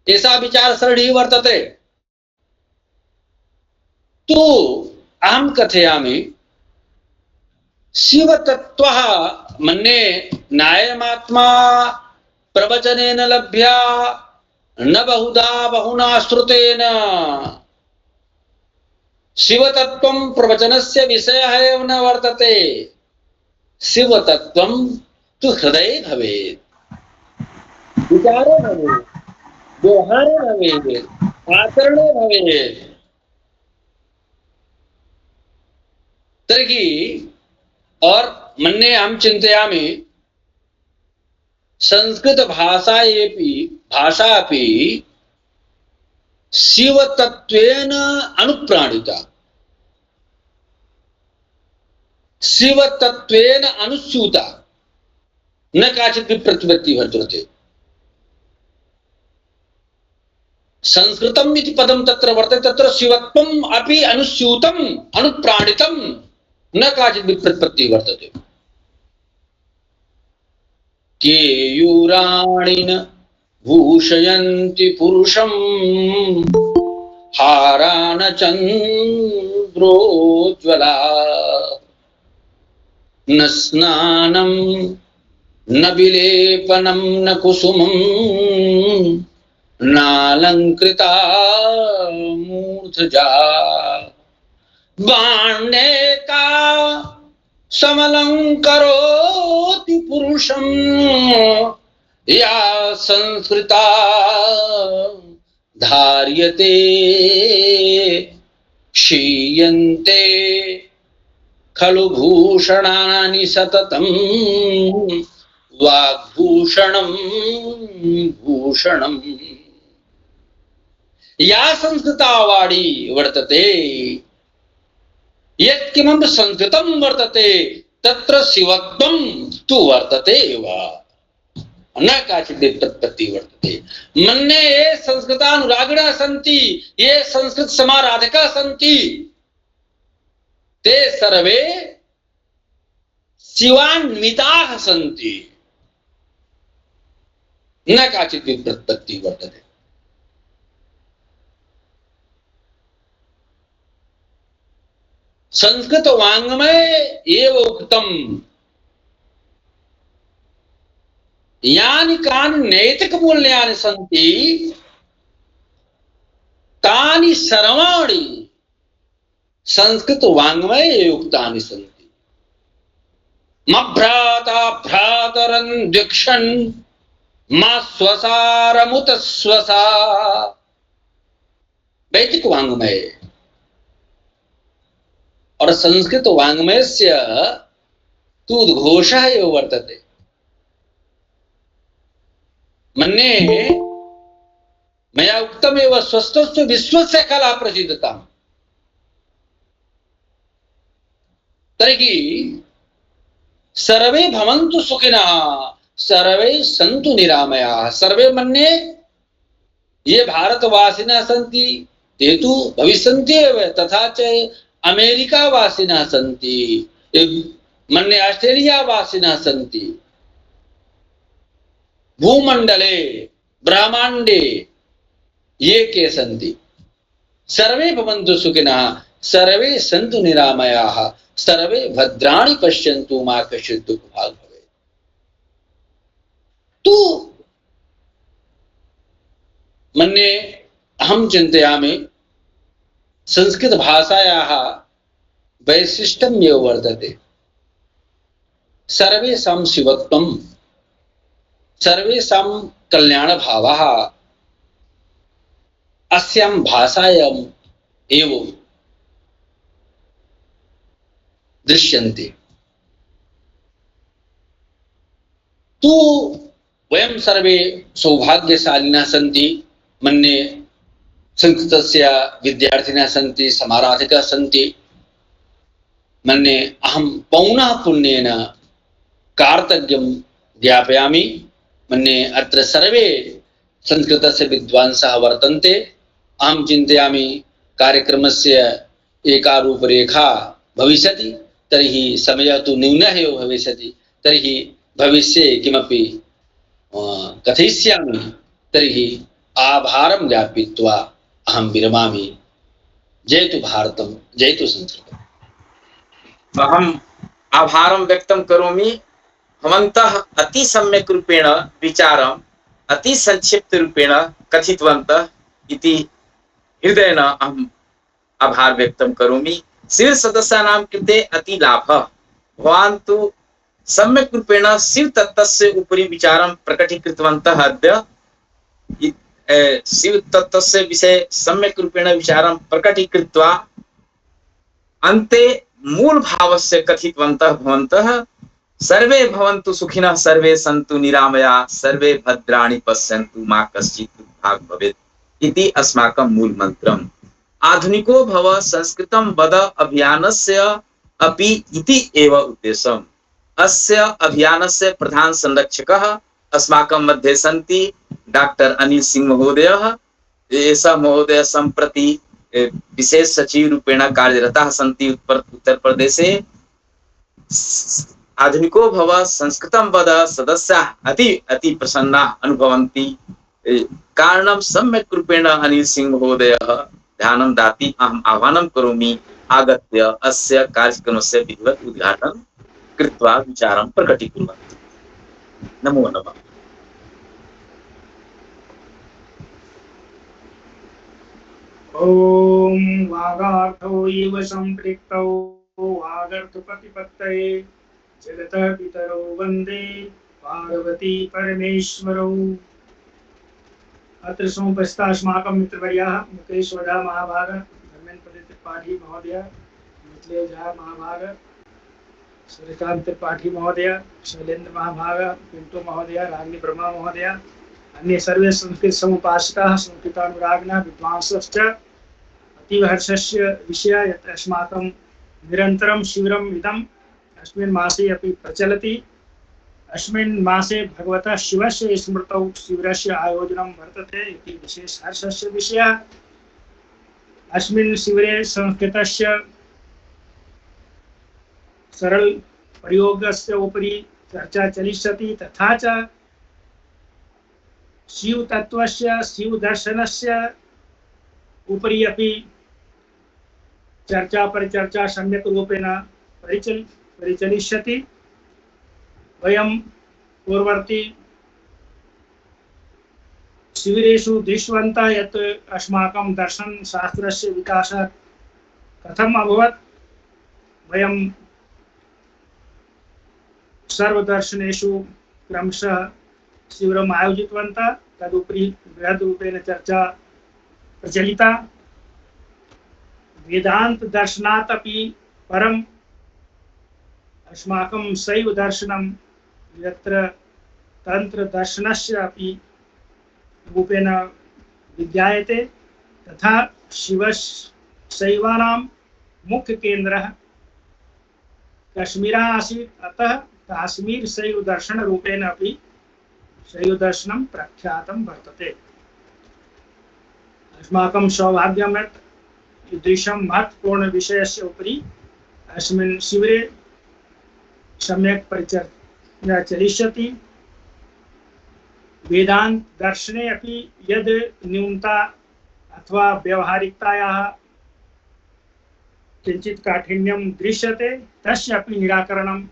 एषा विचारसरणिः वर्तते। तो अहं कथयामि शिवतत्त्वः मन्ये नायमात्मा प्रवचनेन लभ्या न बहुधा बहुना श्रुतेन। शिवतत्त्वं प्रवचनस्य विषयः एव न वर्तते। शिवतत्त्वं तु हृदये भवेत्, विचारे भवेत्, व्यवहारे भवेत्, आचरणे भवेत्। तर्हि और मन्ये अहं चिन्तयामि संस्कृत भाषा अपि शिवतत्त्वेन अनुप्राणिता, शिवतत्त्वेन अनुस्यूता। न काचित् विप्रतिपत्ति वर्तते। संस्कृतम् इति पदं तत्र वर्तते, तत्र शिवत्वम् अपि अनुस्यूतम् अनुप्राणितम् न काचित् विप्रतिपत्ति वर्तते। केयूराणि न भूषयन्ति पुरुषं हारा न चन्द्रोज्ज्वला न स्नानं न विलेपनं न कुसुमं नालंकृता मूर्धजा बाण्येका समलंकरोति पुरुषं या संस्कृता धार्यते क्षीयन्ते खलु भूषणानि सततं वाग्भूषणं भूषणम् या संस्कृता वाणी वर्तते यत्किमपि संस्कृतं वर्तते तत्र शिवत्वं तु वर्तते वा न काचित् विप्रतिपत्ति वर्तते। मन्ये ये संस्कृतानुरागिणः सन्ति, ये संस्कृत समाराधकाः सन्ति, ते सर्वे शिवान्विताः सन्ति, न काचित् विप्रतिपत्ति वर्तते। संस्कृत वाङ्मये एव उक्तम् यानि कानि नैतिक मूल्यानि सन्ति तानि सर्वाणि संस्कृत वाङ्मये उक्तानि सन्ति। मभ्राता भ्रातरं द्विक्षन् मा स्वसारमुत स्वसा वैदिक वाङ्मये और संस्कृत वाङ्मयस्य तु उद्घोषः एव वर्तते। मन्ये मया उक्तमेव स्वस्थस्य विश्वस्य कला प्रसिद्धता। तर्हि सर्वे भवन्तु सुखिनः सर्वे सन्तु निरामयाः। सर्वे मन्ये ये भारतवासिनः सन्ति ते तु भविष्यन्ति एव, तथा च अमेरिका वासिनः सन्ति, मन्ये ऑस्ट्रेलिया वासिनः सन्ति, भूमंडले ब्रह्मांडे ये के सन्ति सर्वे भवन्तु सुखिनः सर्वे सन्तु निरामयाः सर्वे भद्राणि पश्यन्तु मा कश्चित् दुःखभाग् भवेत्। तो मन्ये अहं चिन्तयामि संस्कृत भाषायाः वैशिष्ट्यम् एव वर्तते। सर्वेषां शिवत्वं सर्वेषां कल्याणभावः अस्यां भाषायाम् एव दृश्यन्ते। तु वयं सर्वे सौभाग्यशालिनः सन्ति। मन्ये संस्कृतस्य विद्यार्थिनः सन्ति, समाराधकाः सन्ति। मन्ये अहं पौनः पुण्येन कार्तज्ञं ज्ञापयामि। मन्ये अत्र सर्वे संस्कृतस्य विद्वांसः वर्तन्ते। अहं चिन्तयामि कार्यक्रमस्य एका रूपरेखा भविष्यति, तर्हि समयः तु न्यूनः एव भविष्यति, तर्हि भविष्ये किमपि कथयिष्यामि। तर्हि आभारं ज्ञापयित्वा अहं विरमामि। जयतु भारतं, जयतु संस्कृतम्। अहम् आभारं व्यक्तं करोमि। भवन्तः अति सम्यक् रूपेण विचारम् अति संक्षिप्त रूपेण कथितवन्तः इति हृदयेन अहम् आभार व्यक्तं करोमि। शिव सदस्यानां कृते अति लाभः। भवान् तु सम्यक् रूपेण शिव तत्त्वस्य उपरि विचारं प्रकटीकृतवन्तः। अद्य शिव तत्त्वस्य विषये सम्यक् रूपेण विचारं प्रकटीकृत्वा अन्ते मूल भावस्य कथितवन्तः भवन्तः। सर्वे भवन्तु सुखिनः सर्वे सन्तु निरामयाः सर्वे भद्राणि पश्यन्तु मा कश्चित् दुःखभाग् भवेत् इति अस्माकं मूल मन्त्रम्। आधुनिको भव संस्कृतं वद अभियानस्य अपि इति एव उद्देश्यम्। अस्य अभियानस्य प्रधान संरक्षकः अस्माकं मध्ये सन्ति डॉक्टर अनिल सिंह महोदयः। एषः महोदय सम्प्रति विशेष सचिव रूपेण कार्यरतः सन्ति उत्तर प्रदेशे। आधुनिको भव संस्कृतं वद सदस्याः अति प्रसन्नाः अनुभवन्ति। कारणं सम्यक् रूपेण अनिल सिंह महोदयः ध्यानं दाति। अहम् आह्वानं करोमि आगत्य अस्य कार्यक्रमस्य विधिवत् उद्घाटनं कृत्वा विचारं प्रकटीकुर्वन्तु। नमो नमः। ॐ वागार्थो इव सम्पृक्तौ वागर्थप्रतिपत्तये जगतः पितरौ वन्दे पार्वती परमेश्वरौ। अत्र समुपस्थिताः अस्माकं मित्रवर्याः मुकेश ओझा महाभाग, धर्मेन्द्र त्रिपाठी महोदय, मिथिलेश झा महाभाग, सूर्यकांत त्रिपाठी महोदय, शैलेन्द्र महाभाग, पिंटू महोदय, रागिनी ब्रह्मा महोदय, अन्ये सर्वे संस्कृत समुपासिताः संस्कृतानुरागिणः विद्वांसश्च अतीव हर्षस्य विषयः यत् अस्माकं निरन्तरं शिबिरम् इदम् अस्मिन् मासे अपि प्रचलति। अस्मिन् मासे भगवतः शिवस्य स्मृतौ शिबिरस्य आयोजनं वर्तते इति विशेष हर्षस्य विषयः। अस्मिन् शिबिरे संस्कृतस्य सरल प्रयोगस्य उपरि चर्चा चलिष्यति, तथा च शिव तत्वस्य शिव दर्शनस्य उपरि अपि चर्चा परिचर्चा सम्यक् रूपेण परिचलिष्यति। वयं पूर्ववर्ती शिबिरेषु दृष्टवन्तः यत् अस्माकं दर्शनशास्त्रस्य विकासः कथम् अभवत्। वयं सर्वदर्शनेषु क्रमशः शिबिरम् आयोजितवन्तः। तदुपरि बृहद्रूपेण चर्चा प्रचलिता। वेदांत दर्शनात् अपि परम् अस्माकं शैव दर्शनं यत्र तंत्र दर्शनस्य अपि रूपेण विज्ञायते, तथा शिवशैवानां मुख्य केन्द्रः कश्मीरः आसीत्। अतः काश्मीर शैव दर्शन रूपेण अपि शैव दर्शनं प्रख्यातं वर्तते। अस्माकं सौभाग्यं यत् ईदृशं महत्वपूर्ण विषयस्य उपरि अस्मिन् शिबिरे सम्यक् परिचर्चा चलिष्यति। वेदांत दर्शने अपि यद् न्यूनता अथवा व्यवहारिकतायाः किञ्चित् काठिन्यं दृश्यते, तस्य अपि निराकरणम्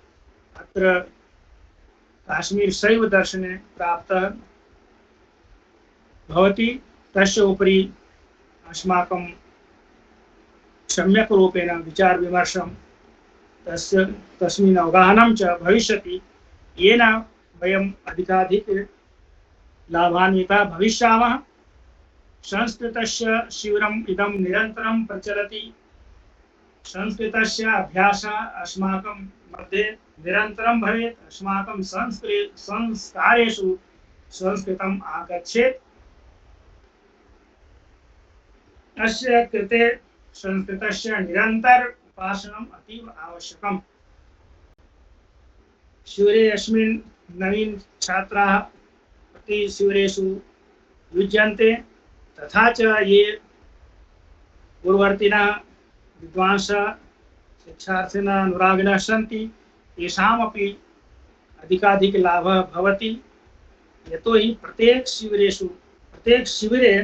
अत्र काश्मीर शैव दर्शने प्राप्तः भवति। तस्य उपरि अस्माकं सम्यक् रूपेण विचार विमर्शं तस्मिन् अवगाहनं च भविष्यति, येन वयम् अधिकाधिक लाभान्विताः भविष्यामः। संस्कृतस्य शिबिरम् इदं निरन्तरं प्रचलति। संस्कृतस्य अभ्यासः अस्माकं मध्ये निरन्तरं भवेत्। अस्माकं संस्कारेषु संस्कृतम् आगच्छेत्। अस्य कृते संस्कृतस्य निरन्तर उपासनम् अतीव आवश्यकम्। शिबिरे अस्मिन् नवीन छात्राः प्रति शिबिरेषु युज्यन्ते, तथा च ये पूर्ववर्तिनः विद्वांसः शिक्षार्थिनः अनुरागिणः सन्ति, तेषामपि अधिकाधिक लाभः भवति। यतोहि प्रत्येक शिबिरे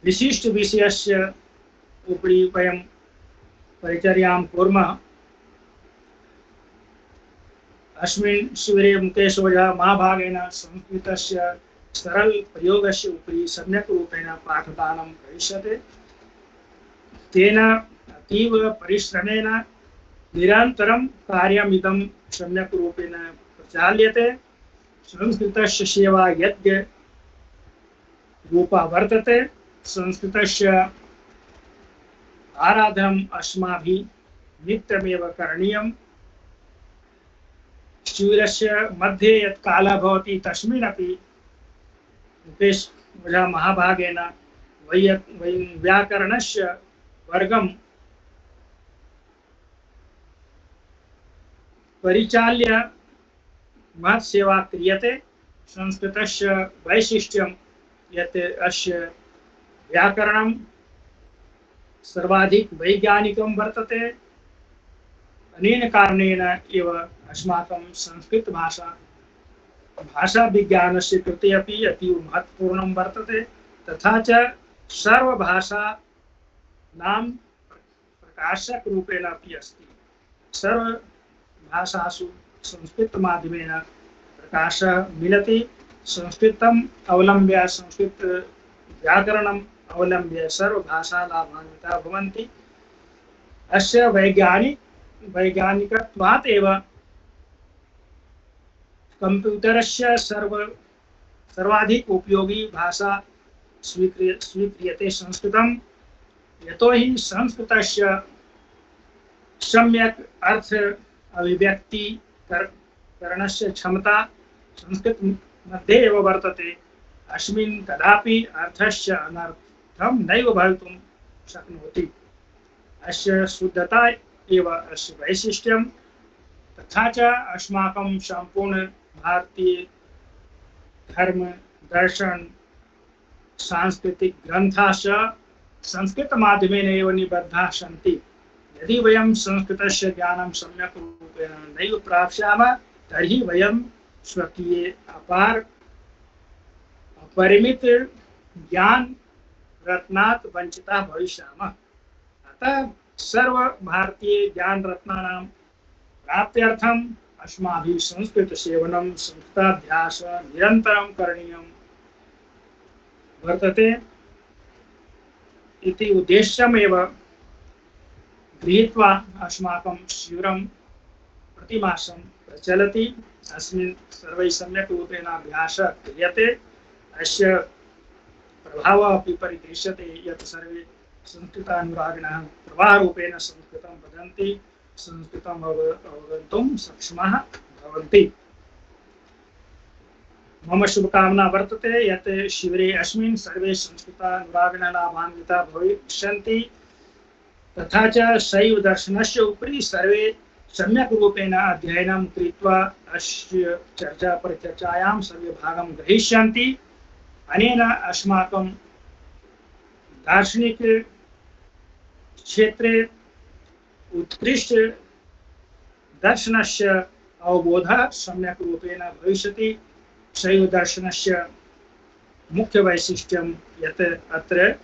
विशिष्ट विषयस्य उपरि वयं परिचर्यां कुर्मः। अस्मिन् शिबिरे मुकेश ओझा महाभागेन संस्कृतस्य सरल प्रयोगस्य उपरि सम्यक् रूपेण पाठदानं करिष्यते। तेन अतीव परिश्रमेण निरन्तरं कार्यमिदं सम्यक् रूपेण प्रचाल्यते। संस्कृतस्य सेवा यज्ञ रूपा वर्तते। संस्कृतस्य आराधनम् अस्माभिः नित्यमेव करणीयम्। शिबिरस्य मध्ये यत् कालः भवति तस्मिन् अपि मुकेश ओझा महाभागेन वयं व्याकरणस्य वर्गं परिचाल्य महत् सेवा क्रियते। संस्कृतस्य वैशिष्ट्यं यत् अस्य व्याकरणं सर्वाधिक वैज्ञानिकं वर्तते। अनेन कारणेन एव अस्माकं भाषा विज्ञानस्य कृते अपि अतीव महत्वपूर्णं वर्तते। तथा च सर्वभाषानां प्रकाशकरूपेण अपि अस्ति। सर्वभाषासु संस्कृतमाध्यमेन प्रकाशः मिलति। संस्कृतम् अवलम्ब्य, संस्कृत व्याकरणम् अवलम्ब्य सर्वभाषा लाभान्विता भवन्ति। अस्य वैज्ञानिकत्वात् एव कंप्यूटरस्य सर्वाधिक उपयोगी भाषा स्वीक्रियते संस्कृतं। यतोहि संस्कृतस्य सम्यक् अर्थ अभिव्यक्ति करणस्य क्षमता संस्कृत मध्ये एव वर्तते। अस्मिन् कदापि अर्थस्य अनर्थं नैव भवितुं शक्नोति। अस्य शुद्धता एव अस्य वैशिष्ट्यं। तथा च अस्माकं सम्पूर्ण भारतीय धर्म, दर्शन, सांस्कृतिक ग्रन्थाः संस्कृत माध्यमेन एव निबद्धाः सन्ति। यदि वयं संस्कृतस्य ज्ञानं सम्यक् रूपेण नैव प्राप्स्यामः तर्हि वयं स्वकीय अपरिमित ज्ञान रत्नात् वंचिताः भविष्यामः। अतः सर्व भारतीय ज्ञान रत्नानां प्राप्त्यर्थम् अस्माभिः संस्कृत सेवनं, संस्कृताभ्यासः निरन्तरं करणीयं वर्तते इति उद्देश्यमेव गृहीत्वा अस्माकं शिबिरं प्रतिमासं प्रचलति। अस्मिन् सर्वैः सम्यक् रूपेण अभ्यासः क्रियते। अस्य प्रभावः अपि परिदृश्यते यत् सर्वे संस्कृतानुरागिणः प्रवाहरूपेण संस्कृतं वदन्ति, संस्कृतम् अवगन्तुं सक्षमाः भवन्ति। मम शुभकामना वर्तते यत् शिबिरे अस्मिन् सर्वे संस्कृतानुरागिणः लाभान्विताः भविष्यन्ति। तथा च शैव दर्शनस्य उपरि सर्वे सम्यक् रूपेण अध्ययनं कृत्वा अस्य परिचर्चायां सर्वे भागं ग्रहीष्यन्ति। अनेन अस्माकं दार्शनिक क्षेत्रे उत्कृष्ट दर्शनस्य अवबोधः सम्यक् रूपेण भविष्यति। शैव दर्शनस्य मुख्य वैशिष्ट्यं यत् अत्र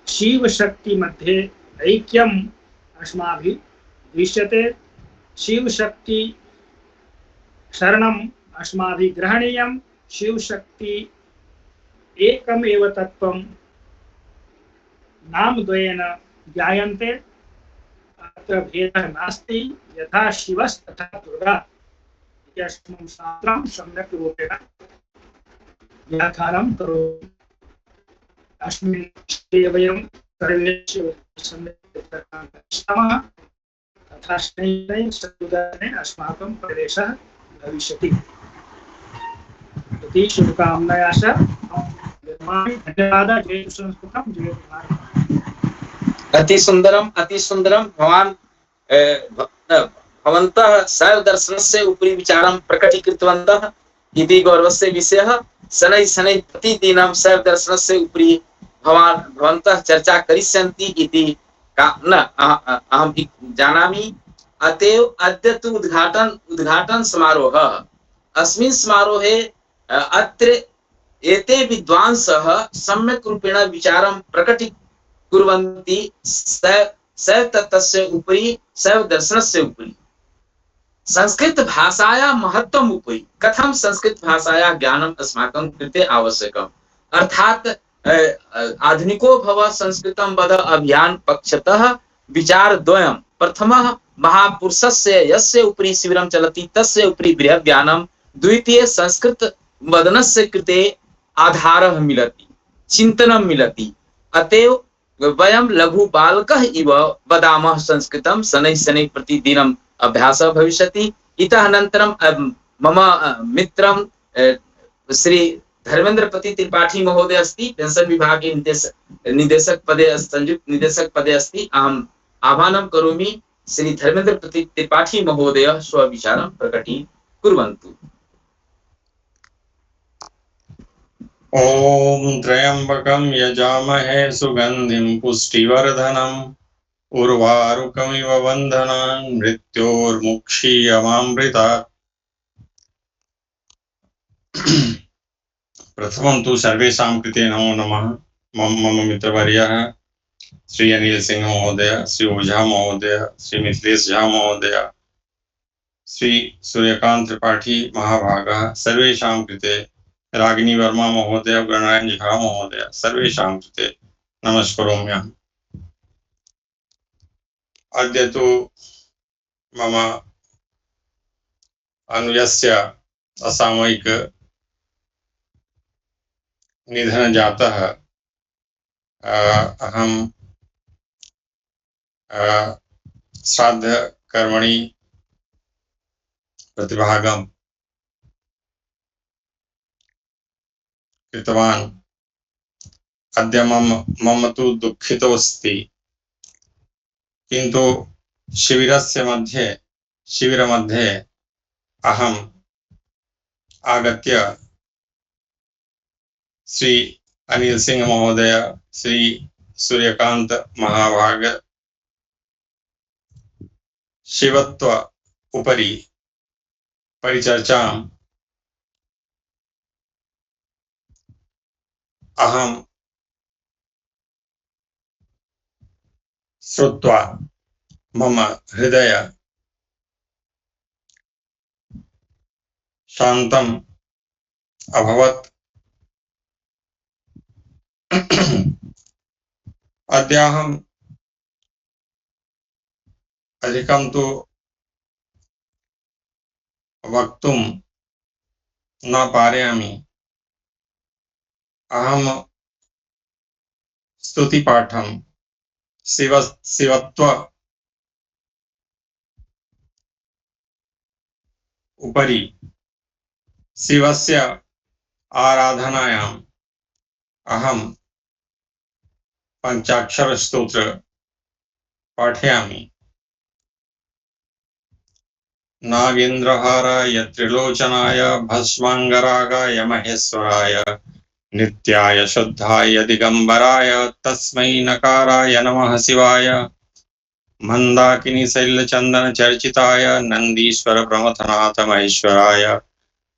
शिवशक्ति मध्ये ऐक्यम् अस्माभिः दृश्यते। शिवशक्ति शरणम् अस्माभिः ग्रहणीयं। शिवशक्ति एकमेव तत्त्वं नामद्वयेन ज्ञायन्ते। अत्र भेदः नास्ति। यथा शिवस्तथा दुर्गा इति अस्मिन् शास्त्रं सम्यक् रूपेण व्याख्यानं करोति। अस्मिन् विषये वयं सर्वे सम्यक् गच्छामः। तथा शनैः अस्माकं प्रवेशः भविष्यति इति शुभकामनया सह धन्यवादः। जय संस्कृतं, जय भारत। अति सुंदरम भवान् भवन्तः शैव दर्शनस्य उपरि विचारं प्रकटीकृतवन्तः इति गौरवस्य विषयः। शनैः प्रतिदिनं शैव दर्शनस्य उपरि भवन्तः चर्चा करिष्यन्ति इति अहं जानामि। अतएव अद्य तु उद्घाटन समारोहः। अस्मिन् समारोहे अत्र एते विद्वांसः सम्यक् रूपेण विचारं प्रकटीकुर्वन्ति शैव तत्त्वस्य उपरि, शैव दर्शनस्य उपरि, संस्कृत भाषायाः महत्त्वम् उपरि, कथं संस्कृत भाषायाः ज्ञानम् अस्माकं कृते आवश्यकम्। अर्थात् आधुनिको भव संस्कृतं वद अभियान पक्षतः विचारद्वयं। प्रथमः महापुरुषस्य यस्य उपरि शिबिरं चलति तस्य उपरि बृहत् ज्ञानं। द्वितीय संस्कृत वदनस्य कृते आधारः मिलति, चिन्तनं मिलति। अतएव वयं लघु बालकः इव वदामः संस्कृतं। शनैः प्रतिदिनम् अभ्यासः भविष्यति। इतः अनन्तरं मम मित्रं श्री धर्मेन्द्रपति त्रिपाठी महोदय अस्ति। पेंशन विभागे निदेशक पदे, संयुक्त निदेशक पदे अस्ति। अहम् आह्वानं करोमि श्री धर्मेन्द्र त्रिपाठी महोदय स्वविचारं प्रकटीकुर्वन्तु। ॐ त्र्यम्बकं यजामहे सुगन्धिं पुष्टिवर्धनम् उर्वारुकमिव बन्धनान् मृत्योर्मुक्षीयमामृतात्। प्रथमं तु सर्वेषां कृते नमो नमः। मम मित्रवर्यः श्री अनिल सिंह महोदय, श्री ओझा महोदय, श्री मिथिलेश झा महोदय, श्री सूर्यकांत त्रिपाठी महाभागः, सर्वेषां कृते रागिनी वर्मा महोदय, गणरायण झा महोदय, सर्वेषां कृते नमस्करोम्यहम्। अद्य तु मम अनुजस्य असामयिक निधन जातः। अहं श्राद्ध कर्मणि प्रतिभागं कृतवान्। अद्य मम तु दुःखितोऽस्ति, किन्तु शिबिरमध्ये अहम् आगत्य श्री अनिल सिंह महोदय, श्री सूर्यकांत महाभाग शिवत्व उपरि परिचर्चाम् अहं श्रुत्वा मम हृदय शान्तम् अभवत्। अद्याहम् अधिकं तु वक्तुं न पारयामि। अहं स्तुतिपाठं शिवत्व उपरि शिवस्य आराधनायाम् अहं पंचाक्षर स्तोत्र पाठयामि। नागेन्द्रहाराय त्रिलोचनाय भस्मांगरागाय महेश्वराय नित्याय शुद्धाय दिगंबराय तस्मै नकाराय नमः शिवाय। मंदाकिनी शैलचंदन चर्चिताय नंदीश्वर प्रमथनाथ महेश्वराय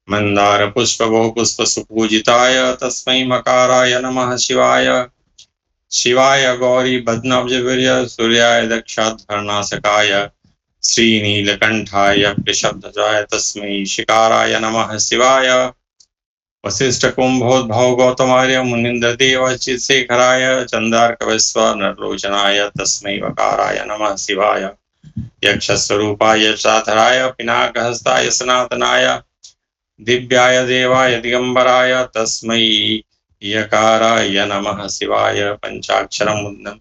मंदार पुष्प बहु पुष्प सुपूजिताय तस्मै मकाराय नमः शिवाय। शिवाय गौरी बद्नब्जवीर्य सूर्याय दक्षाध्वर्नाशकाय श्रीनीलकंठाय वृषभध्वजाय तस्मै शिकाराय नमः शिवाय। वशिष्ठ कुंभोद्भव गौतमार्य मुनीन्द्रदेव चित्शेखराय चंदार्कवैश्व नरलोचनाय तस्मै वकाराय नमः शिवाय। यक्षस्वरूपाय साधराय पिनाकहस्ताय सनातनाय दिव्याय देवाय दिगंबराय तस्मै यकाराय नमः शिवाय। पंचाक्षरम्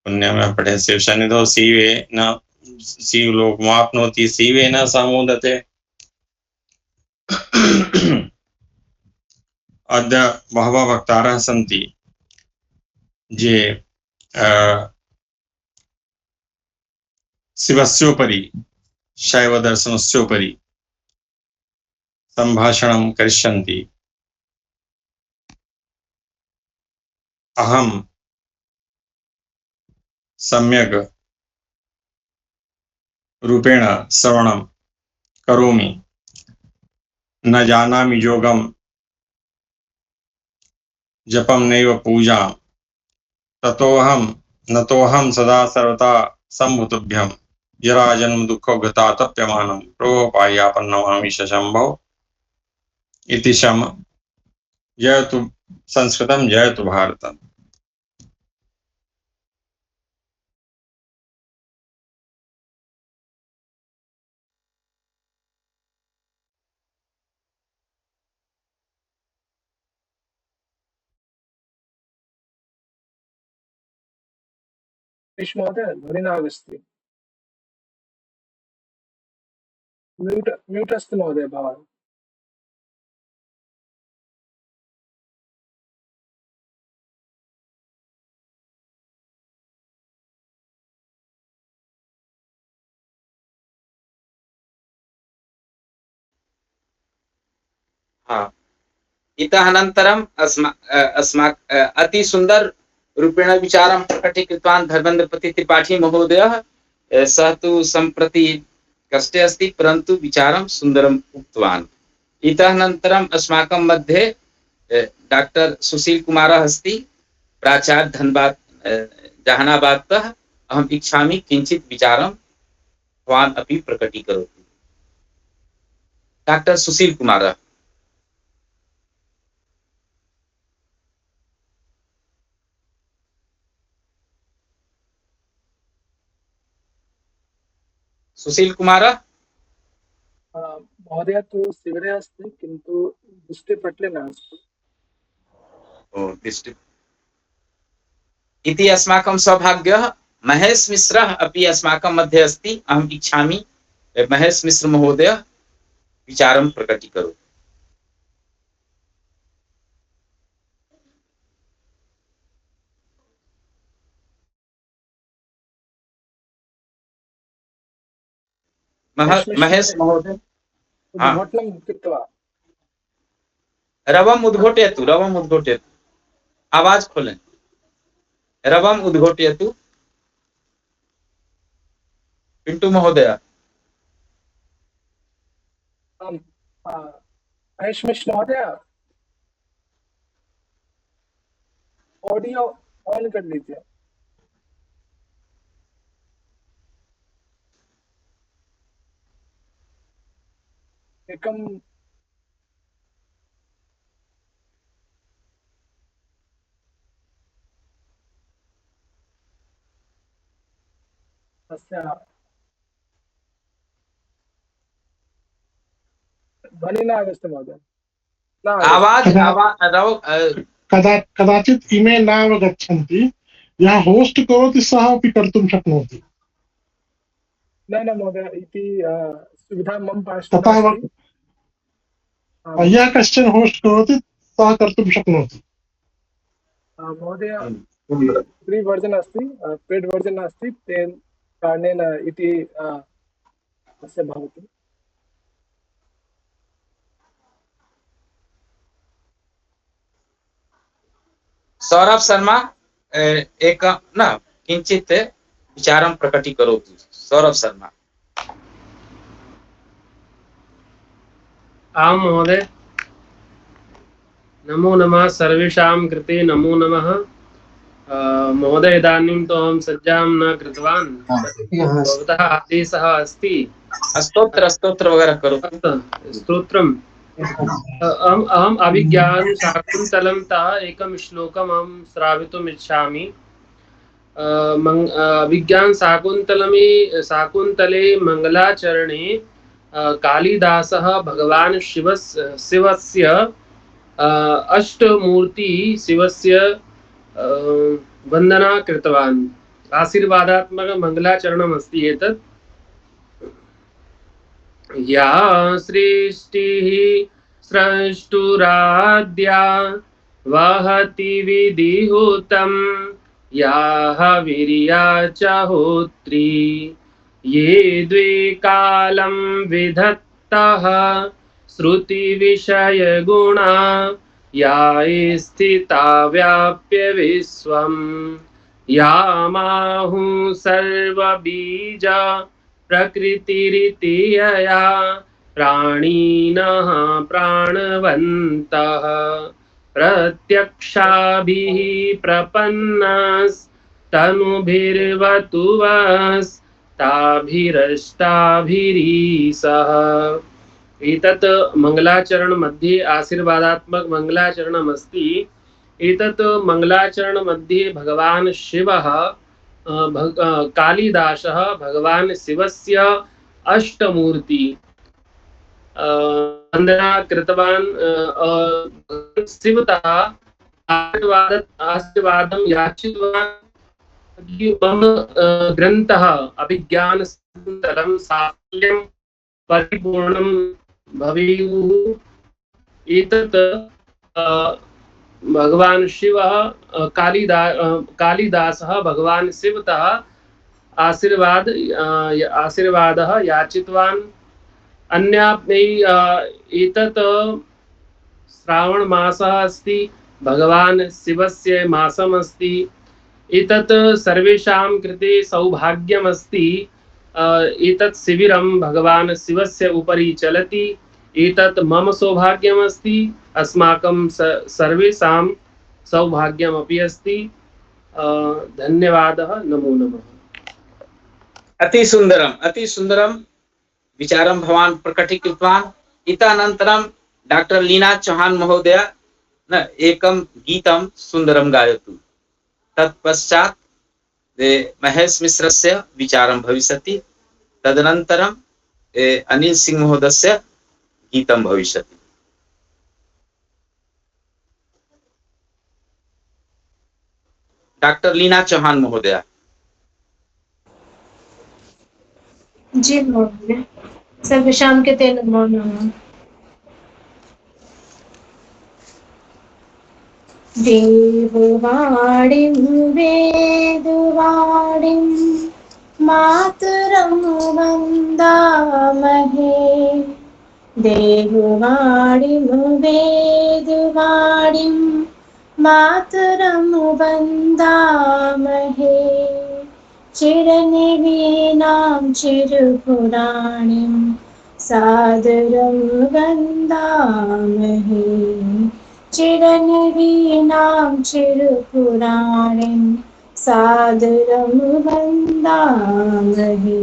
पुण्यम पठे शिव सन्निधौ शिवे न शिवलोकमाप्नोति शिवे न समुदते। अद्य बहवः वक्तारः सन्ति ये शिवस्योपरि शैवदर्शनस्योपरि सम्भाषणं करिष्यन्ति। अहं सम्यक् रूपेण श्रवणं करोमि। न जानामि योगं जपं नैव पूजां नतोऽहं सदा सर्वदा सम्भूतुभ्यं जरा जन्म दुःखोगता तप्यमानं प्रोपायापन्नमामि शम्भो इति शम। जयतु संस्कृतं, जयतु भारतम्। ईश महोदय ध्वनि नागस्ति। म्यूट् अस्ति महोदय भवान्। हाँ, इतः अनन्तरम् अति सुन्दर रूपेण विचारं प्रकटीकृतवान् धर्मेन्द्रपति त्रिपाठी महोदयः। सः तु सम्प्रति कष्टे अस्ति, परन्तु विचारं सुन्दरम् उक्तवान्। इतः अनन्तरम् अस्माकं मध्ये डॉक्टर सुशील कुमारः अस्ति, प्राचार्य धनबाद जहानाबादतः। अहम् इच्छामि किञ्चित् विचारं भवान् अपि प्रकटीकरोतु। डॉक्टर सुशील कुमारः। सुशील कुमारः। महोदय तु शिबिरे अस्ति, किन्तु दृष्टिपटले नास्ति। दृष्टि इति अस्माकं सौभाग्यः। महेश मिश्रः अपि अस्माकं मध्ये अस्ति। अहम् इच्छामि महेश मिश्र महोदय विचारं प्रकटीकरोतु। महेश महोदय उद्घाटनं कृत्वा रवम् उद्घोटयतु, रवम् उद्घोटयतु। आवाज खोलें। रवम् उद्घोटयतु। पिंटू महोदय। महेश मिश्र महोदय, ऑडियो ऑन कर लीजिए। एकम ध्वनि न आगच्छति महोदय। कदाचित् इमे नावगच्छन्ति। यः होस्ट् करोति सः अपि कर्तुं शक्नोति। न महोदय, इति सुविधा मम पार्श्वे नास्ति। यः कश्चन होस्ट् करोति सः कर्तुं शक्नोति। महोदय, फ्री वर्जन अस्ति, पेड वर्जन नास्ति, तेन कारणेन इति अस्य भवति। सौरभ शर्मा एक न किंचित विचारं प्रकटीकरोतु। सौरभ शर्मा। आं महोदय, नमो नमः सर्वेषां कृते नमो नमः। महोदय, इदानीं तु अहं सज्जां न कृतवान्, भवतः आदेशः अस्ति। स्तोत्र वगैरह करोतु। स्तोत्रम् अहम् अभिज्ञान शाकुन्तलं तः एकं श्लोकम् अहं श्रावितुम् इच्छामि। अभिज्ञान शाकुन्तले मंगलाचरणे कालिदासः भगवान् शिवस्य अष्टमूर्ति शिवस्य वन्दना कृतवान्। आशीर्वादात्मक मंगलाचरणम् अस्ति एतत्। या सृष्टिः स्रष्टुराद्या वहति विधिहुतं, याः वीर्या च होत्री, ये द्वे कालं विधत्तः श्रुतिविषयगुणा, या स्थिता व्याप्य विश्वं, या माहुः सर्वबीजा प्रकृतिरिति यया प्राणिनः प्राणवन्तः, प्रत्यक्षाभिः प्रपन्नस्तनुभिर्वतु वस्ताभिरष्टाभिरीसः। एतत् मंगलाचरण मध्ये आशीर्वादात्मक मंगलाचरणम् अस्ति। एतत् मंगलाचरण मध्ये भगवान् शिवः कालिदासः भगवान् शिवस्य अष्टमूर्ति वन्दना कृतवान्। शिवतः आशीर्वादं याचितवान्। मम ग्रन्थः अभिज्ञानशाकुन्तलं साफल्यं परिपूर्णं भवेयुः। एतत् भगवान् शिवः कालिदासः भगवान् शिवतः आशीर्वादः याचितवान्। अन्यापि एतत् श्रावणमासः अस्ति, भगवान् शिवस्य मासमस्ति। एतत् सर्वेषां कृते सौभाग्यमस्ति। एतत् शिबिरं भगवान् शिवस्य उपरि चलति। एतत् मम सौभाग्यमस्ति, अस्माकं सर्वेषां सौभाग्यमपि अस्ति। धन्यवादः, नमो नमः। अति सुंदरम विचारं भवान् प्रकटीकृतवान्। इतःनन्तरं डॉक्टर लीना चौहान महोदय न एकं गीतं सुन्दरं गायतु। तत्पश्चात् महेश मिश्रस्य विचारं भविष्यति। तदनन्तरं अनिल सिंह महोदयस्य गीतं भविष्यति। डॉक्टर लीना चौहान महोदय। जी महोदय, सर्वेषां कृते नमो नमः। देववाणीं वेदवाणीं मातरं वन्दामहे। देववाणीं वेदवाणीं मातरं वन्दामहे। चिरनिवीनां चिरपुराणीं सादरं वन्दामहे। चिरनिवीनां चिरपुराणीं सादरं वन्दामहे।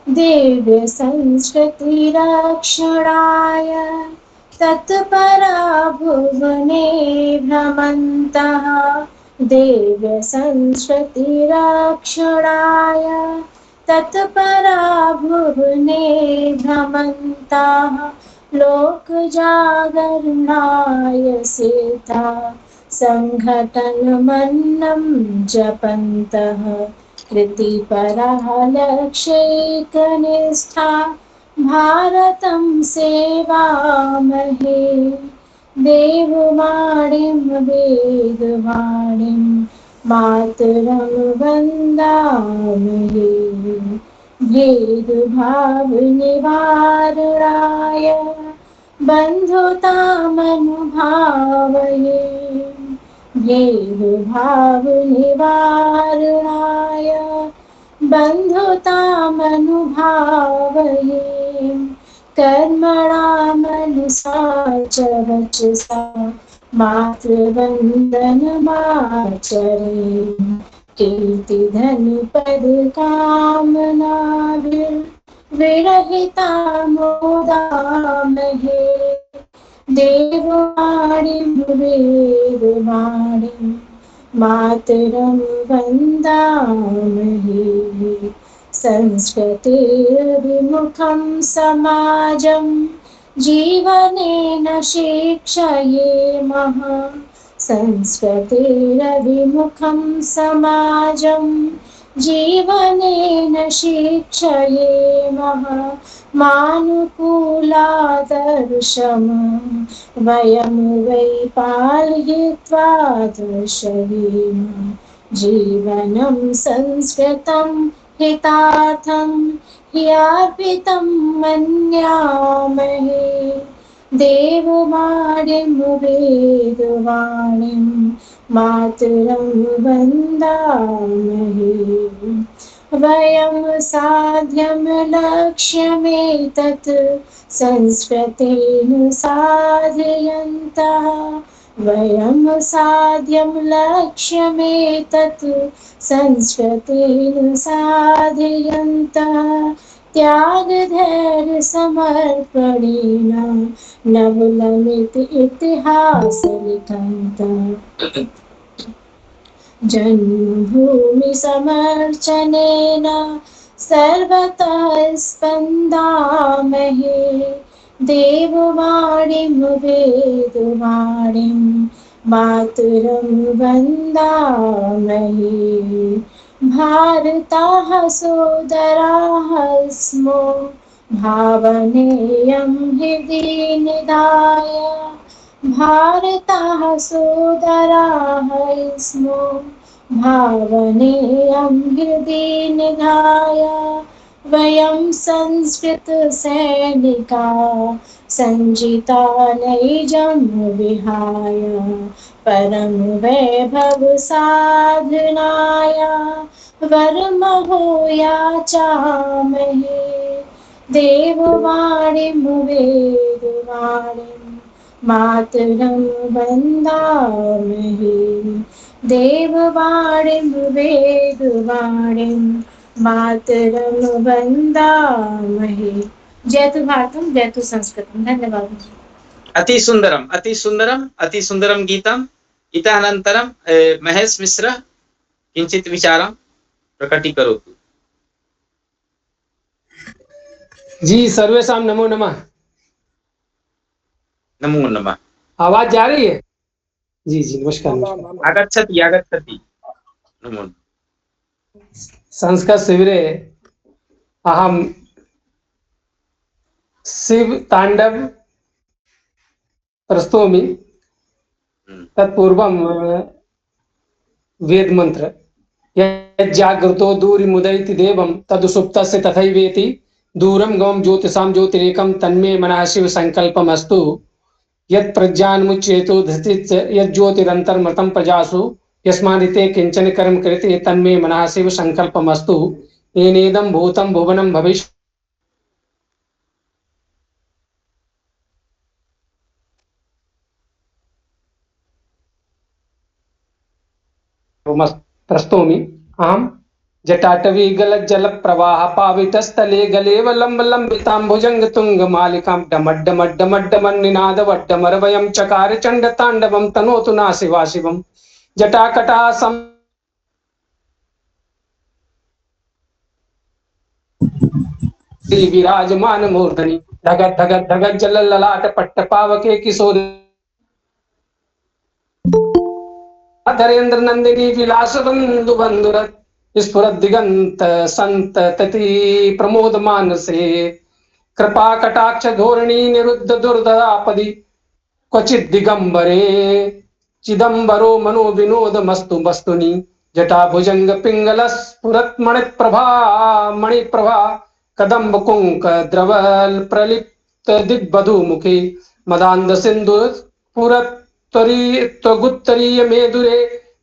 दिव्य संस्कृतिरक्षराय तत्परा भुवने भ्रमन्तः। दिव्य संस्कृतिरक्षराय तत्परा भुवने भ्रमन्तः। लोकजागरणाय सिद्धा संघटनमन्नं जपन्तः। कृतिपरः लक्ष्यैकनिष्ठा भारतं सेवामहे। देववाणीं वेदवाणीं मातरं वन्दामहे। भेदभावनिवारणाय बन्धुतामनुभावये। भेदभावनिवारणाय बन्धुतामनुभावये। कर्मणामनुसा च वचसा मातृवन्दनमाचरे। कीर्तिधनुपदकामनाभिर्विरहिता मोदामहे। देववाणीं वेदवाणीं मातरं वन्दामहे। संस्कृतेर्विमुखं समाजं जीवनेन शिक्षयेमः। संस्कृतेर्विमुखं समाजं जीवनेन शिक्षयेमः। मानुकूलादर्शम् वयं वै पालयित्वा दर्शयेम। जीवनं संस्कृतं हितार्थं ह्यर्पितं मन्यामहे। देववाणीं वेदवाणीं मातरं वन्दामहे। वयं साध्यं लक्ष्यमेतत् संस्कृतेन साधयन्तः। वयं साध्यं लक्ष्यमेतत् संस्कृतेन साधयन्तः। त्यागधैर्यसमर्पणेन नवलमिति इतिहासलिखन्तः। जन्मभूमिसमर्चनेन सर्वतः स्पन्दामहे। देववाणीं वेदवाणीं मातरं वन्दामहे। भारताः सोदराः स्मो भावनेयं हृदि निधाय। भारताः सोदराः स्मो भावनेयं हृदि निधाय। वयं संस्कृतसैनिका सञ्जिता नैजं विहाय परं वैभवसाधनाय वरमहो याचामहे देववाणीं वेदवाणीं मातरं वन्दामहे देववाणीं वेदवाणीं मातरं वन्दामहे। जयतु भारतम जयतु संस्कृतम। धन्यवाद। अति सुंदरम अति सुंदरम अति सुंदरम गीतम। इतः अनन्तरं महेश मिश्र किंचित विचारं प्रकटीकरोतु। जी सर्वेषां नमो नमः। नमो नमः। आवाज जा रही है? जी जी नमस्कार नमस्कार। आगच्छति आगच्छति। नमो नमः। संस्कृत शिविरे अहं शिव तांडव प्रस्तौमि। तत्पूर्वं वेद मंत्र यज्जागृतो दूरिमुदयति देवं तदुसुप्तस्य तथैवेति दूरं गमं ज्योतिषां ज्योतिरेकं तन्मे मनः शिव संकल्पमस्तु यत् प्रज्ञानमुच्येतो धृतिश्च यज्ज्योतिरन्तर्मृतं प्रजासु यस्मादिते किंचन कर्म कृते तन्मे मनः शिव संकल्पमस्तु येनेदं भूतं भुवनं भविष्यति प्रस्तौमि। अहं जटाटवी गलज्जल प्रवाह पावितस्थले गलेव लम्ब लम्बितां भुजङ्गतुङ्गमालिकां डमड्डमड्डमड्डमन्निनादवड्डमरवयं चकार चण्डताण्डवं तनोतु नाशिवा शिवं जटाकटासं विराजमान मूर्धनि धगत धगत धगत जल ललाट पट्ट पावके किशोर धरेन्द्र नंदिनी विलास बंधु बंधुरत स्फुरत दिगंत संतति प्रमोद मानसे कृपा कटाक्ष धोरणी निरुद्ध दुर्दरापदि क्वचित दिगंबरे चिदंबरो मनो विनोद मस्तु मस्तुनि जटा भुजंग पिंगल स्फुरत मणिप्रभा कदम्ब कुंक द्रवल प्रलिप्त दिग्बधु मुखे मदांध सिंधु स्फुरत त्वगुत्तरीय मेदुरे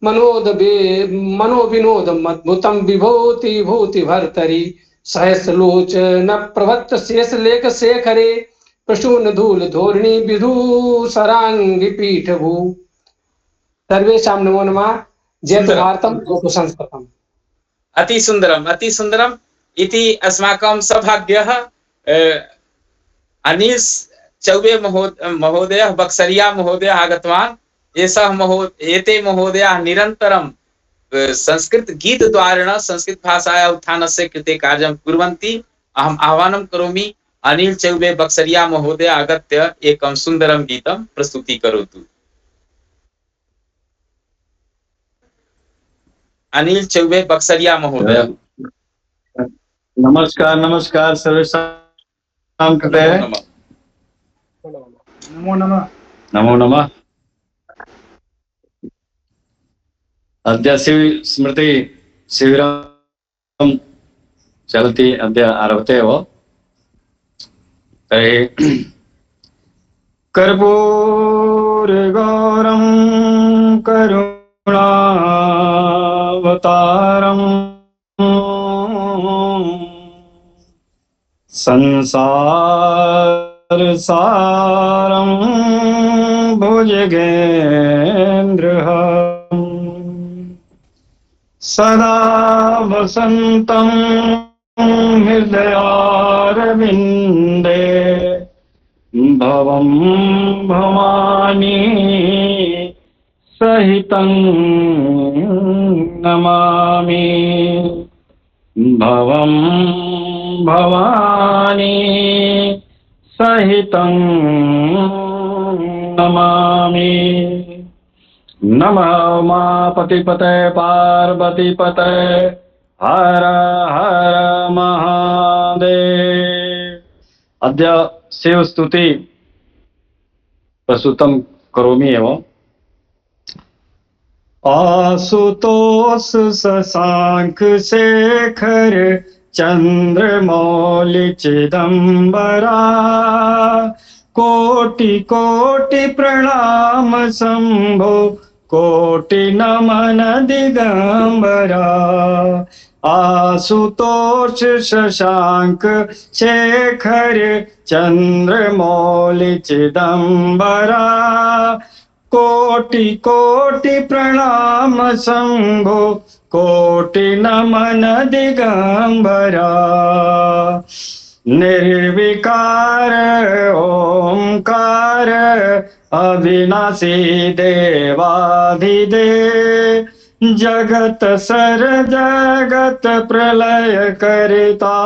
मनो विनोद मद्भुतम विभूति भूति भर्तरी सहस्रलोचन प्रभत्त शेष लेख शेखरे प्रसून धूल धोरणी विधूसरांगी पीठ भू। सर्वेषां नमो नमः। जयतु भारतम जयतु संस्कृतम। अति सुंदरम इति अस्माकं सौभाग्यः अनिल चौबे महोदयः बक्सरिया महोदयः आगतवान्। एते महोदयाः निरन्तरं संस्कृत गीत द्वारेण संस्कृत भाषायाः उत्थानस्य कृते कार्यं कुर्वन्ति। अहम् आह्वानं करोमि अनिल चौबे बक्सरिया महोदय आगत्य एकं सुन्दरं गीतं प्रस्तुतीकरोतु। अनिल चौबे बक्सरिया महोदय। नमस्कार नमस्कार सर्वेषां कृते नमो नमः। नमो नमः। अद्य स्मृति शिबिरं चलति, अद्य आरभते एव। तर्हि कर्पूरगौरं करुणावतारम् संसारसारं भुजगेन्द्रहम् सदा वसन्तं हृदयारविन्दे भवं भवानी सहितं नमामि भवं भवानी सहितं नमामि। नमः उमापतिपते पार्वतीपते हर हर महादेव। अद्य शिवस्तुति प्रस्तुतं करोमि एव। आशुतोष शशांक शेखर चंद्रमौलि चिदंबरा कोटि कोटि प्रणाम शंभो कोटि नमन दिगंबरा आशुतोष शशांक शेखर चंद्रमौलि चिदंबरा कोटि कोटि प्रणाम शंभो कोटि नमन दिगंबरा निर्विकार ओंकार अविनाशी देवाधिदे जगत सर जगत प्रलय करता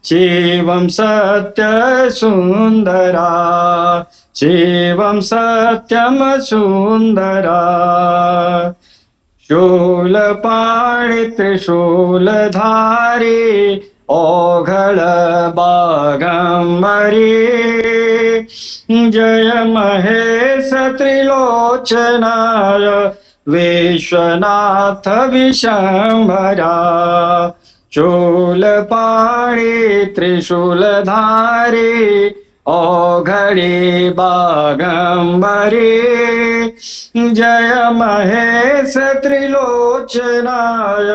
शिवम सत्य सुंदरा शिवम सत्यम सुंदरा शूलपाणि त्रिशूलधारी ओघळ बागंबरी जय महेश त्रिलोचनाय विश्वनाथ विशंभरा शूलपाणि त्रिशूलधारी ओघड़ी बागंबरी जय महेश त्रिलोचनाय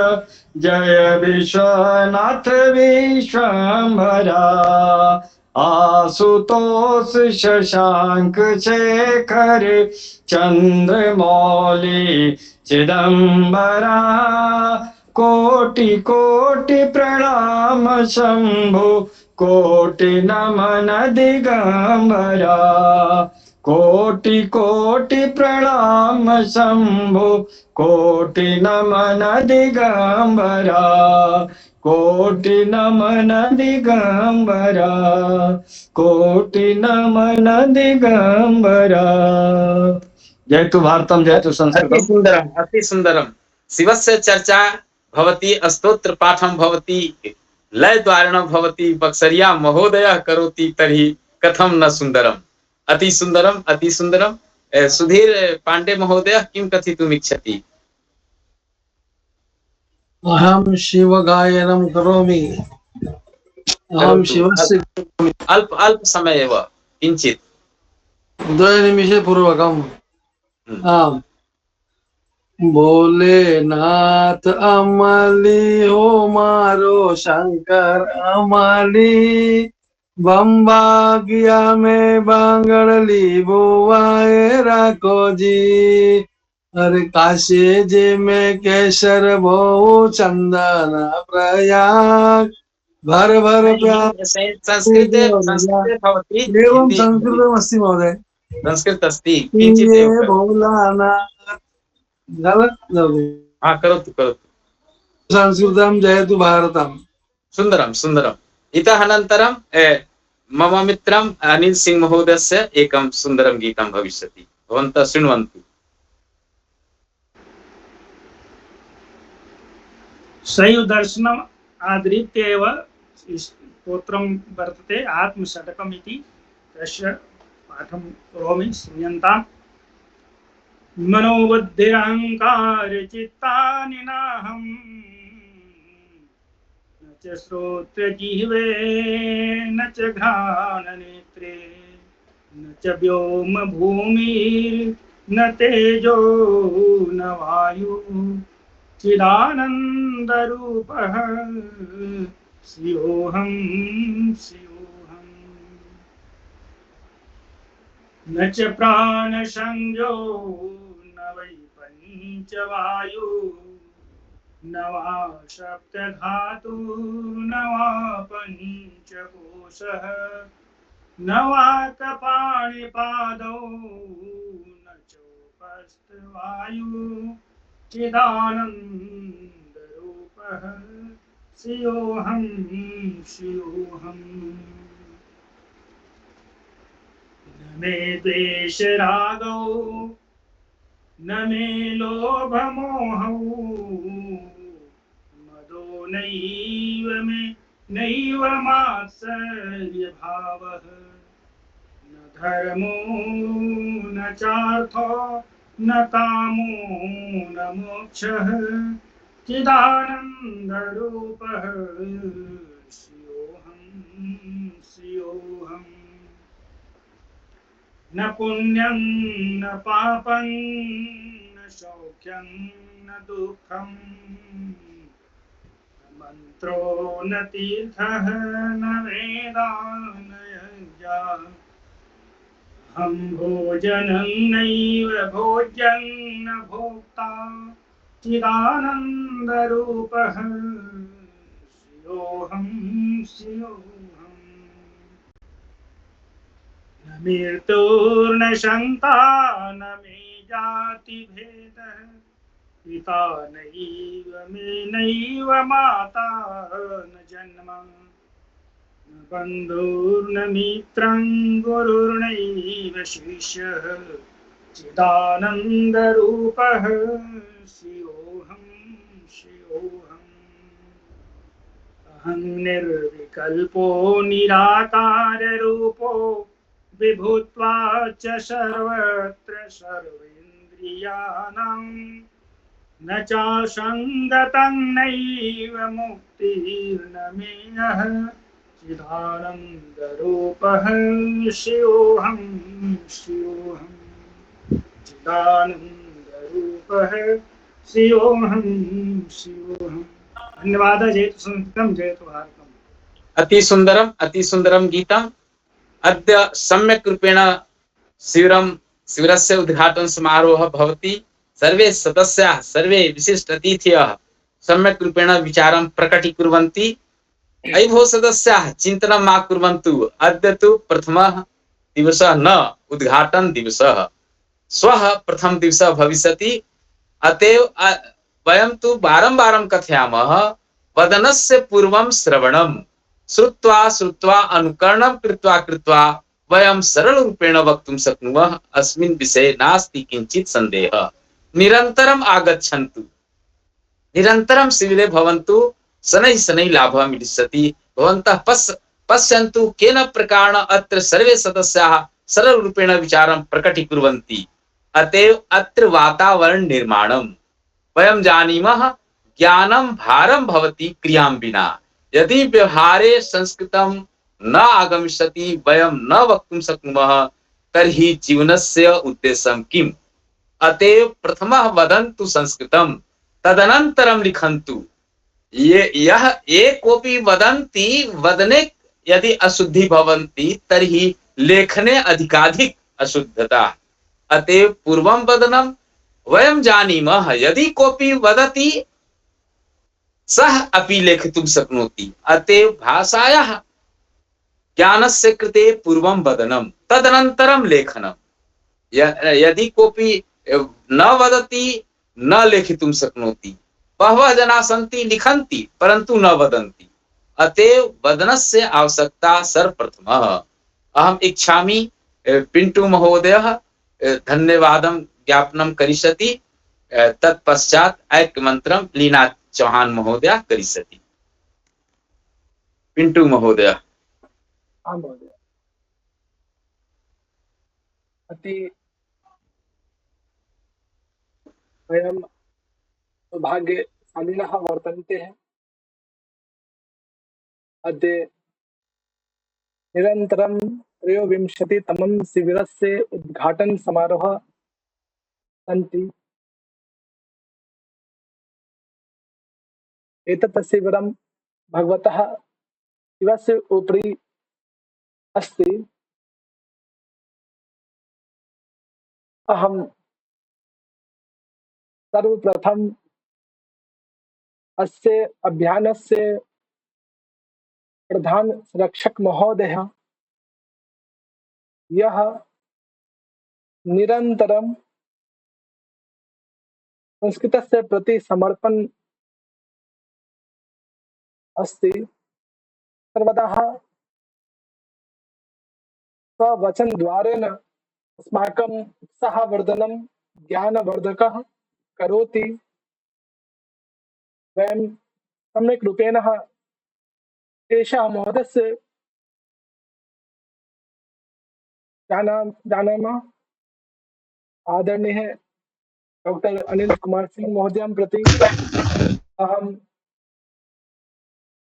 जय विश्वनाथ विश्वंभरा आशुतोष शशांक शेखर चंद्रमौलि चिदंबरा कोटि कोटि प्रणाम शंभो कोटि नमन दिगंबरा कोटि कोटि प्रणाम शंभो कोटि नमन दिगंबरा कोटि नमन दिगंबरा कोटि नमन दिगंबरा। जय तु भारतम जय तु अति संस्कृतम। सुंदरम अति सुंदरम। शिवस्य चर्चा भवति स्तोत्र पाठम भवति लय द्वारण भवति बक्सरिया महोदय करोति तर्हि कथम न सुंदरम। अति सुंदरम अति सुंदरम। सुधीर पांडे महोदय किं कथितुम् इच्छति? अहं शिवगायनं करोमि। अहं शिवस्य अल्प अल्प समय एव किंचित 2 निमिषे पूर्वकम्। आम् भोलेनाथ अमली हो मारो शंकर अमली बम्बा गया में बांगड़ली बुआए राखो जी अरे काशे जे में केसर भो चंदन प्रयाग भर भर संस्कृते भवति एवं संस्कृतमस्ति महोदय। संस्कृत अस्ति किंचित ये एव करोतु। भोलानाथ हाँ करोतु करोतु। संस्कृतं जयतु भारतम। सुंदरम सुंदरम। इतः अनन्तरं मम मित्रं अनिल सिंह महोदयस्य एकं सुंदरं गीतं भविष्यति, भवन्तः शृण्वन्तु। शैव दर्शनम् आधृत्य एव स्तोत्रं वर्तते आत्मषट्कम् इति। तस्य पाठं करोमि, श्रूयन्ताम्। मनोबुद्धिरहङ्कार चित्तानि नाहम् न च श्रोत्रजिह्वे न च घ्राणनेत्रे न च व्योम भूमिर्न तेजो न वायुः चिदानन्दरूपः शिवोऽहं शिवोऽहं। न च प्राणसंज्ञो न वै पञ्चवायु न वा सप्तधातु न वा पञ्चकोशः न वा कपाणिपादौ न चोपस्थवायु चिदानन्दरूपः शिवोऽहं शिवोऽहम्। न मे द्वेषरागौ न मे लोभमोहौ मदो नैव मे नैव मात्सर्यभावः न धर्मो न चार्थो न कामो न मोक्षः चिदानन्दरूपः श्रियोऽहम् न पुण्यं न पापं न सौख्यं न दुःखं न मन्त्रो न तीर्थः न वेदा न यज्ञः हम भोजनं नैव भोज्यं न भोक्ता चिदानन्दरूपः शिवोऽहं शिवोऽहम् न मृत्युर्न शङ्का न मे जातिभेदः पिता नैव मे नैव माता न जन्म न बन्धुर्न मित्रं गुरुर्नैव शिष्यः चिदानन्दरूपः शिवोऽहं शिवोऽहम् अहं निर्विकल्पो निराकाररूपो विभूत्वा च सर्वत्र सर्वेन्द्रियाणां न चासङ्गतं नैव मुक्तिर्न मेयः चिदानन्दरूपः शिवोऽहं शिवोऽहम् चिदानन्दरूपः शिवोऽहं शिवोऽहम्। धन्यवाद। जयतु संस्कृतं जयतु भारतम्। अति सुंदरम गीतम। अद्य सम्यक् रूपेण शिबिरस्य उद्घाटन समारोह भवति। सर्वे सदस्याः सर्वे विशिष्ट अतिथयः सम्यक् रूपेण विचारं प्रकटीकुर्वन्ति। अयि भो सदस्याः चिन्तनं मा कुर्वन्तु। अद्य तु प्रथमः दिवसः न उद्घाटन दिवसः, श्वः प्रथम दिवसः भविष्यति। अतएव वयं तु बारं कथयामः वदनस्य पूर्वं श्रवणं, श्रुत्वा श्रुत्वा अनुकरणं कृत्वा कृत्वा वयं सरलरूपेण वक्तुं शक्नुमः। अस्मिन् विषये नास्ति किञ्चित् सन्देहः। निरन्तरम् आगच्छन्तु, निरन्तरं शिबिरे भवन्तु, शनैः शनैः लाभः मिलिष्यति। भवन्तः पश्यन्तु केन प्रकारेण अत्र सर्वे सदस्याः सरलरूपेण विचारं प्रकटीकुर्वन्ति। अतएव अत्र वातावरण निर्माणं वयं जानीमः। ज्ञानं भारं भवति क्रियां विना। यदि व्यवहारे संस्कृतं न आगमिष्यति, वयं न वक्तुं शक्नुमः, तर्हि जीवनस्य उद्देश्यं किम्? अतएव प्रथमः वदन्तु संस्कृतं, तदनन्तरं लिखन्तु। यः ये कोऽपि वदन्ति, वदने यदि अशुद्धि भवन्ति तर्हि लेखने अधिकाधिक अशुद्धता। अतएव पूर्वं वदनं वयं जानीमः। यदि कोऽपि वदति सः अपि लेखितुं शक्नोति। अतएव भाषायाः ज्ञानस्य कृते पूर्वं वदनं, तदनन्तरं लेखनं। यदि कोऽपि न वदति न लेखितुं शक्नोति। बहवः जनाः सन्ति लिखन्ति परन्तु न वदन्ति। अतएव वदनस्य आवश्यकता सर्वप्रथमः। अहम् इच्छामि पिण्टु महोदयः धन्यवादं ज्ञापनं करिष्यति। तत्पश्चात् ऐक्यमन्त्रं लीना चौहान महोदय करिष्यति। पिण्टु महोदय। आं महोदय। अति वयं सौभाग्यशालिनः वर्तन्ते। अद्य निरन्तरं त्रयोविंशतितमं शिबिरस्य उद्घाटन समारोहः सन्ति। एतत् शिबिरं भगवतः शिवस्य उपरि अस्ति। अहं सर्वप्रथम अस्य अभियानस्य प्रधान संरक्षक महोदयः, यः निरन्तरं संस्कृतस्य प्रति समर्पण अस्ति। सर्वदा स्ववचनद्वारेण अस्माकम् उत्साहवर्धनं ज्ञानवर्धकः करोति। वयं सम्यक् रूपेण तेषां महोदयस्य जानामः। आदरणीय डॉक्टर अनिल कुमार सिंह महोदयं प्रति अहं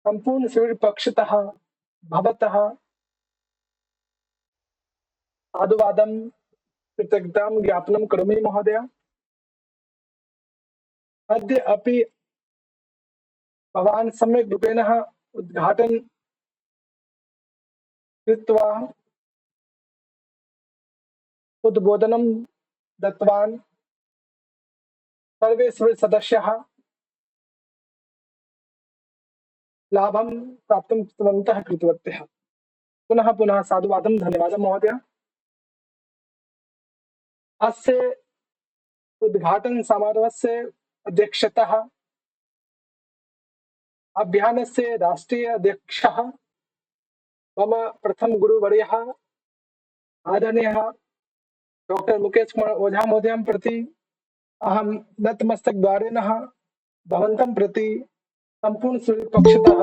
सम्पूर्ण शिबिर पक्षतः भवतः साधुवादं कृतज्ञतां ज्ञापनं करोमि महोदय। अद्य अपि भवान् सम्यक् रूपेण उद्घाटनं कृत्वा उद्बोधनं दत्तवान्। सर्वे सदस्याः लाभं प्राप्तुं कृतवन्तः। पुनः पुनः साधुवादं धन्यवादः महोदय। अस्य उद्घाटन समारोहस्य अध्यक्षतः अभियानस्य राष्ट्रीय अध्यक्षः मम प्रथम गुरुवर्यः आदरणीयः डॉक्टर मुकेश कुमार ओझा महोदयं प्रति अहं नतमस्तकद्वारेण भवन्तं प्रति सम्पूर्णपक्षतः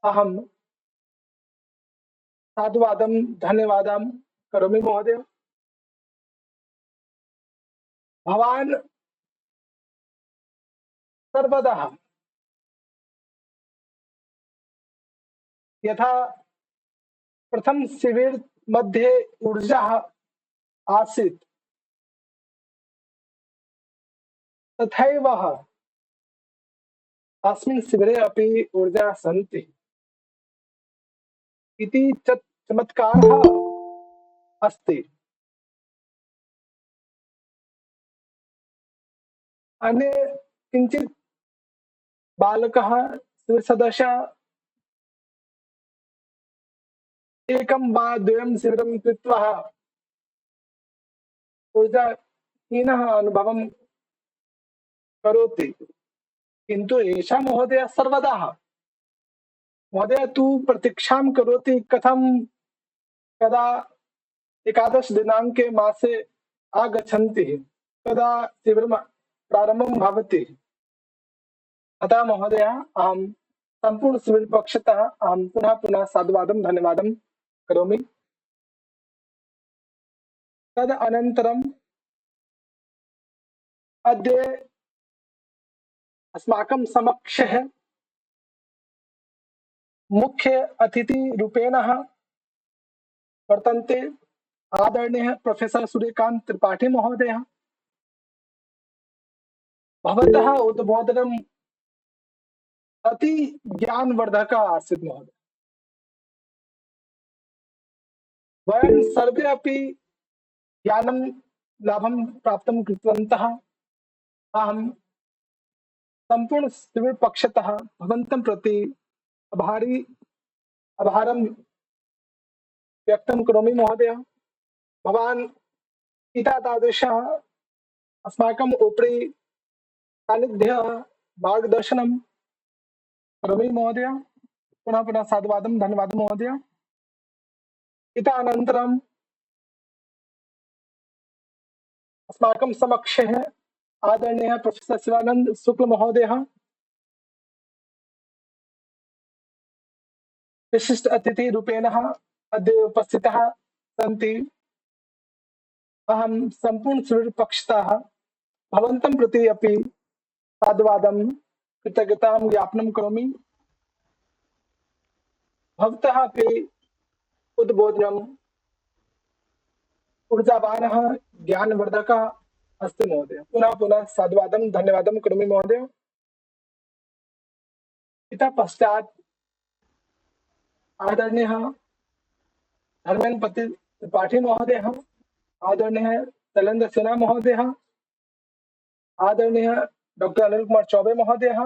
अहं साधुवादं धन्यवादं करोमि महोदय। भवान् सर्वदा यथा प्रथम शिविर मध्ये ऊर्जा आसीत् तथैव अस्मिन् शिबिरे अपि ऊर्जा सन्ति इति चमत्कारः अस्ति। अन्ये किञ्चित् बालकः सदस्यः एकं वा द्वयं शिबिरं कृत्वा ऊर्जाहीनः अनुभवं करोति, किन्तु एषा महोदय सर्वदा महोदय तु प्रतीक्षां करोति कथं कदा 11 दिनाङ्के मासे आगच्छन्ति, कदा शिबिरं प्रारम्भं भवति। अतः महोदय अहं सम्पूर्ण शिबिर पक्षतः अहं पुनः पुनः साधुवादं धन्यवादं करोमि। तदनन्तरम् अद्य अस्माकं समक्षः मुख्य अतिथिरूपेण वर्तन्ते आदरणीयः प्रोफेसर सूर्यकांत त्रिपाठी महोदय। भवतः उद्बोधनम् अति ज्ञानवर्धकः आसीत् महोदय। वयं सर्वे अपि ज्ञानं लाभं प्राप्तं कृतवन्तः। अहं सम्पूर्ण शिबिर पक्षतः भवन्तं प्रति आभारं व्यक्तं करोमि महोदय। भवान् तादृशः अस्माकम् उपरि सान्निध्यः मार्गदर्शनं करोमि महोदय। पुनः पुनः साधुवादं धन्यवादः महोदय। इतः अनन्तरम् अस्माकं समक्षः आदरणीयः प्रोफेसर शिवानंद शुक्ल महोदयः विशिष्ट अतिथिरूपेण अद्य उपस्थितः सन्ति। अहं सम्पूर्ण शिबिरपक्षतः भवन्तं प्रति अपि साधुवादं कृतज्ञतां ज्ञापनं करोमि। भवतः अपि उद्बोधनम् ऊर्जावानः ज्ञानवर्धकः अस्ति महोदय। पुनः पुनः साधुवादं धन्यवादं करोमि महोदय। इतः पश्चात् आदरणीयः धर्मेन्द्र त्रिपाठी महोदयः, आदरणीयः शैलेन्द्र सिन्हा महोदयः, आदरणीयः डॉक्टर अनिल कुमार चौबे महोदयः,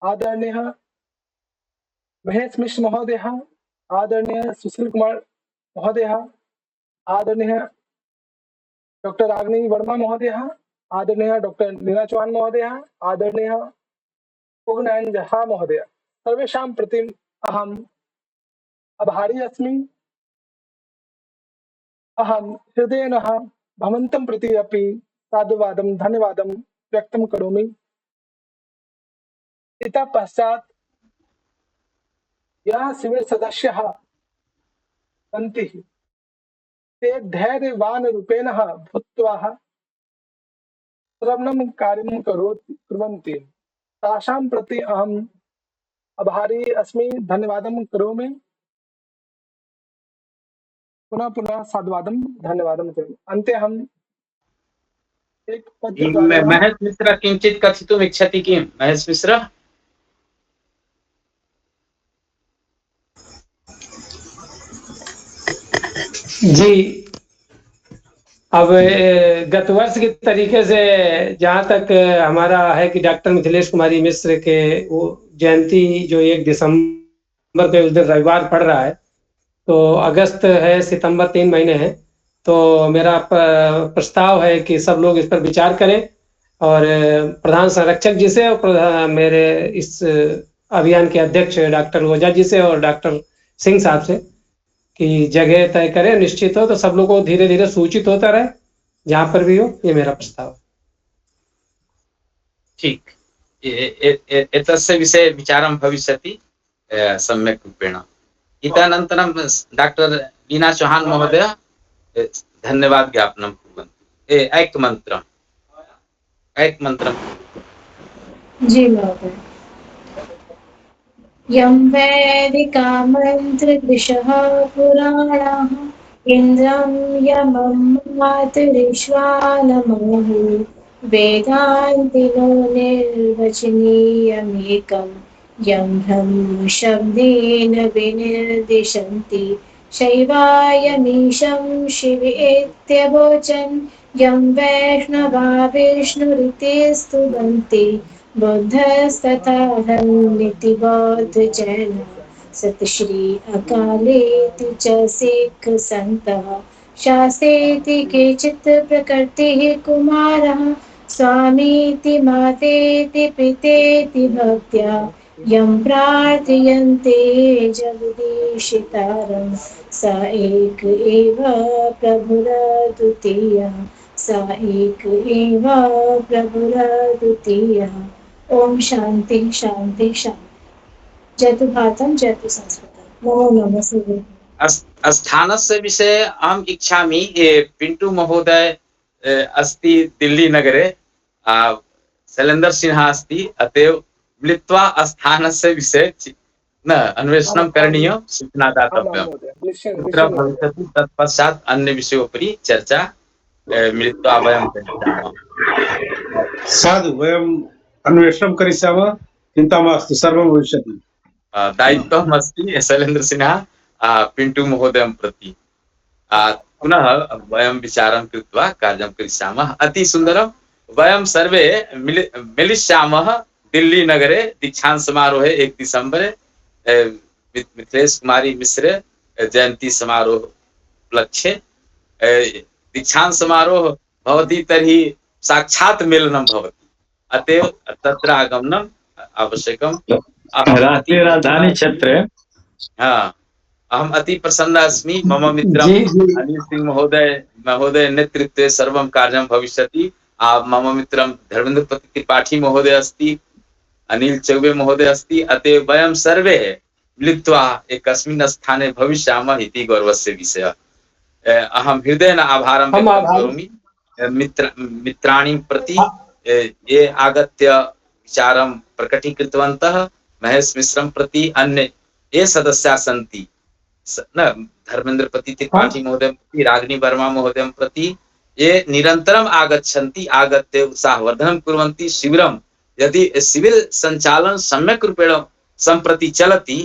आदरणीयः महेश मिश्र महोदयः, आदरणीयः सुशील कुमार महोदयः, आदरणीयः डॉक्टर रागिनी वर्मा महोदयः, आदरणीयः डॉक्टर नीना चौहान महोदयः, आदरणीयः उगनायन झा महोदय, सर्वेषां प्रति अहम् आभारी अस्मि। अहं हृदयेन भवन्तं प्रति अपि साधुवादं धन्यवादं व्यक्तं करोमि। इतः पश्चात् यः शिबिर सदस्याः सन्ति ते धैर्यवान् रूपेण भूत्वा श्रवणं कार्यं कुर्वन्ति। तासां प्रति अहं आभारी अस्मि धन्यवादं करोमि पुनः पुनः साधुवादं धन्यवादं करोमि। अन्ते हम एक पत्र द्वारा महेश मिश्र किंचित कथितुम् इच्छति किं महेश मिश्र? जी, अब गत वर्ष के तरीके से जहाँ तक हमारा है कि डॉक्टर मिथिलेश कुमारी मिश्र के वो जयंती जो 1 दिसंबर के उस दिन रविवार पड़ रहा है, तो अगस्त है, सितंबर 3 महीने हैं। तो मेरा प्रस्ताव है कि सब लोग इस पर विचार करें और प्रधान संरक्षक जी से और मेरे इस अभियान के अध्यक्ष डॉक्टर ओझा जी से और डॉक्टर सिंह साहब से कि जगह तय करें, निश्चित हो तो सब लोगों को धीरे धीरे सूचित होता रहे जहां पर भी हो। ये मेरा प्रस्ताव है। ठीक, एतस्य विषये विचारं भविष्यति सम्यक् रूपेण। इतोऽनन्तरं डॉक्टर लीना चौहान महोदय धन्यवाद ज्ञापनं कुर्वन्ति। एकमन्त्रं। जी महोदय। यं वैदिका मन्त्रदिशः पुराणाः इन्द्रं यमं मातरिश्वानमोः वेदान्तिनो निर्वचनीयमेकं यं ब्रह्म शब्देन विनिर्दिशन्ति शैवायमीशं शिवेत्यवोचन् यं वैष्णवा विष्णुरिति स्तुवन्ति बुद्धस्तथाहन्निति बौद्धजैन सतश्री अकालेति च सिक्ख सन्तः शास्त्रेति केचित् प्रकृतिः कुमारः स्वामीति मातेति पितेति भक्त्या यं प्रार्थयन्ते जगदीशितारं स एक एव प्रभुरद्वितीयः स एक एव प्रभुरद्वितीयः। ओम शांति शांति शांति। जयतु भारतम जयतु संस्कृतम। नमो नमः शिवाय। स्थानस्य विषये अहम् इच्छामि। पिंटू महोदय अस्ति दिल्ली नगरे, शैलेन्द्र सिन्हा अस्ति, अतएव मिलित्वा स्थानस्य विषये न अन्वेषणं करणीयं, सूचना दातव्यं। कुत्र भविष्यति तत्पश्चात् अन्य विषयोपरि चर्चा मिलित्वा वयं करिष्यामः। साधु, वयम् अन्वेषणं करिष्यामः, चिन्ता मास्तु, सर्वं भविष्यति। दायित्वम् अस्ति शैलेन्द्र सिन्हा पिंटू महोदयं प्रति। पुनः वयं विचारं कृत्वा कार्यं करिष्यामः। अति सुन्दरं। वयं सर्वे मिलिष्यामः दिल्ली नगरे दीक्षांत समारोहे 1 दिसम्बरे मिथिलेश कुमारी मिश्र जयंती समारोह उपलक्ष्ये दीक्षांत समारोह भवति तर्हि साक्षात् मेलनं भवति, अतएव तत्र आगमनम् आवश्यकम्। राष्ट्रीय राजधानी क्षेत्रे अहम् अति प्रसन्न अस्मि। मम मित्रं अनिल सिंह महोदय नेतृत्वे सर्वं कार्यं भविष्यति। मम मित्रं धर्मेन्द्रपति त्रिपाठी महोदय अस्ति, अनिल चौबे महोदय अस्ति, अतएव वयं सर्वे मिलित्वा एकस्मिन् स्थाने भविष्यामः इति गौरवस्य विषयः। अहं हृदयेन आभारं व्यक्तं करोमि मित्राणि प्रति, ये आगत्य विचारं प्रकटीकृतवन्तः। महेश मिश्रं प्रति, अन्य ये सदस्याः सन्ति न, धर्मेन्द्रपति त्रिपाठी महोदयं प्रति, रागिनी वर्मा महोदयं प्रति, ये निरन्तरम् आगच्छन्ति, आगत्य उत्साहवर्धनं कुर्वन्ति। शिबिरं यदि सिविल सञ्चालन सम्यक् रूपेण सम्प्रति चलति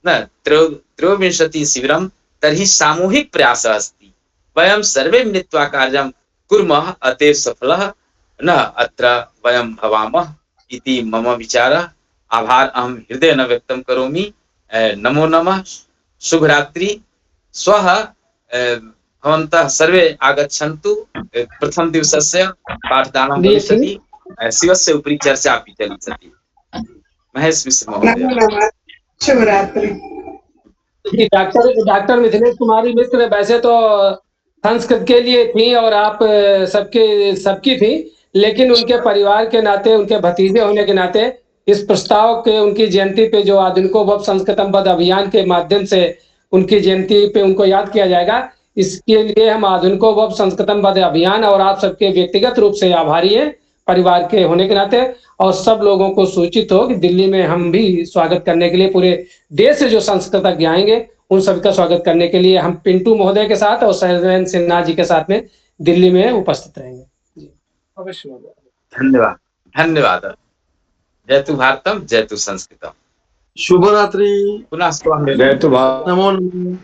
न, 23 शिबिरं, तर्हि सामूहिक प्रयासः अस्ति। वयं सर्वे मिलित्वा कार्यं कुर्मः, अतः सफलः न अत्र वयं भवामः इति मम विचारः। आभार अहं हृदयेन व्यक्तं करोमि। नमो नमः। शुभरात्रि। श्वः भवन्तः सर्वे आगच्छन्तु। प्रथम दिवसस्य पाठदानं भविष्यति, शिवस्य उपरि चर्चा अपि चलिष्यति। महेश मिश्र महोदय। शुभरात्रि। डॉक्टर मिथिलेश कुमारी मिश्र वैसे तो संस्कृत के लिए थी और आप सबकी थी, लेकिन उनके परिवार के नाते, उनके भतीजे होने के नाते इस प्रस्ताव के उनकी जयंती पे जो आधुनिको संस्कृतम पद अभियान के माध्यम से उनकी जयंती पे उनको याद किया जाएगा, इसके लिए हम आधुनिको संस्कृतम पद अभियान और आप सबके व्यक्तिगत रूप से आभारी हैं। परिवार के होने के नाते, और सब लोगों को सूचित हो कि दिल्ली में हम भी स्वागत करने के लिए पूरे देश से जो संस्कृतज्ञ आएंगे उन सभी का स्वागत करने के लिए हम पिंटू महोदय के साथ और शैलेंद्र सिन्हा जी के साथ में दिल्ली में उपस्थित रहेंगे। अवश्य महोदय। धन्यवाद धन्यवाद। जयतु भारतम जयतु संस्कृतम। शुभ रात्रि। पुनः स्वागतम। जयतु भारत। नमो नमः।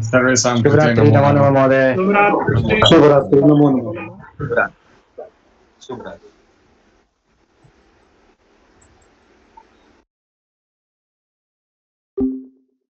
सर्वेषां कृते नमो नमः। शुभ रात्रि। शुभरात्रि, नमो नमः। शुभ रात्रि। शुभ रात्रि।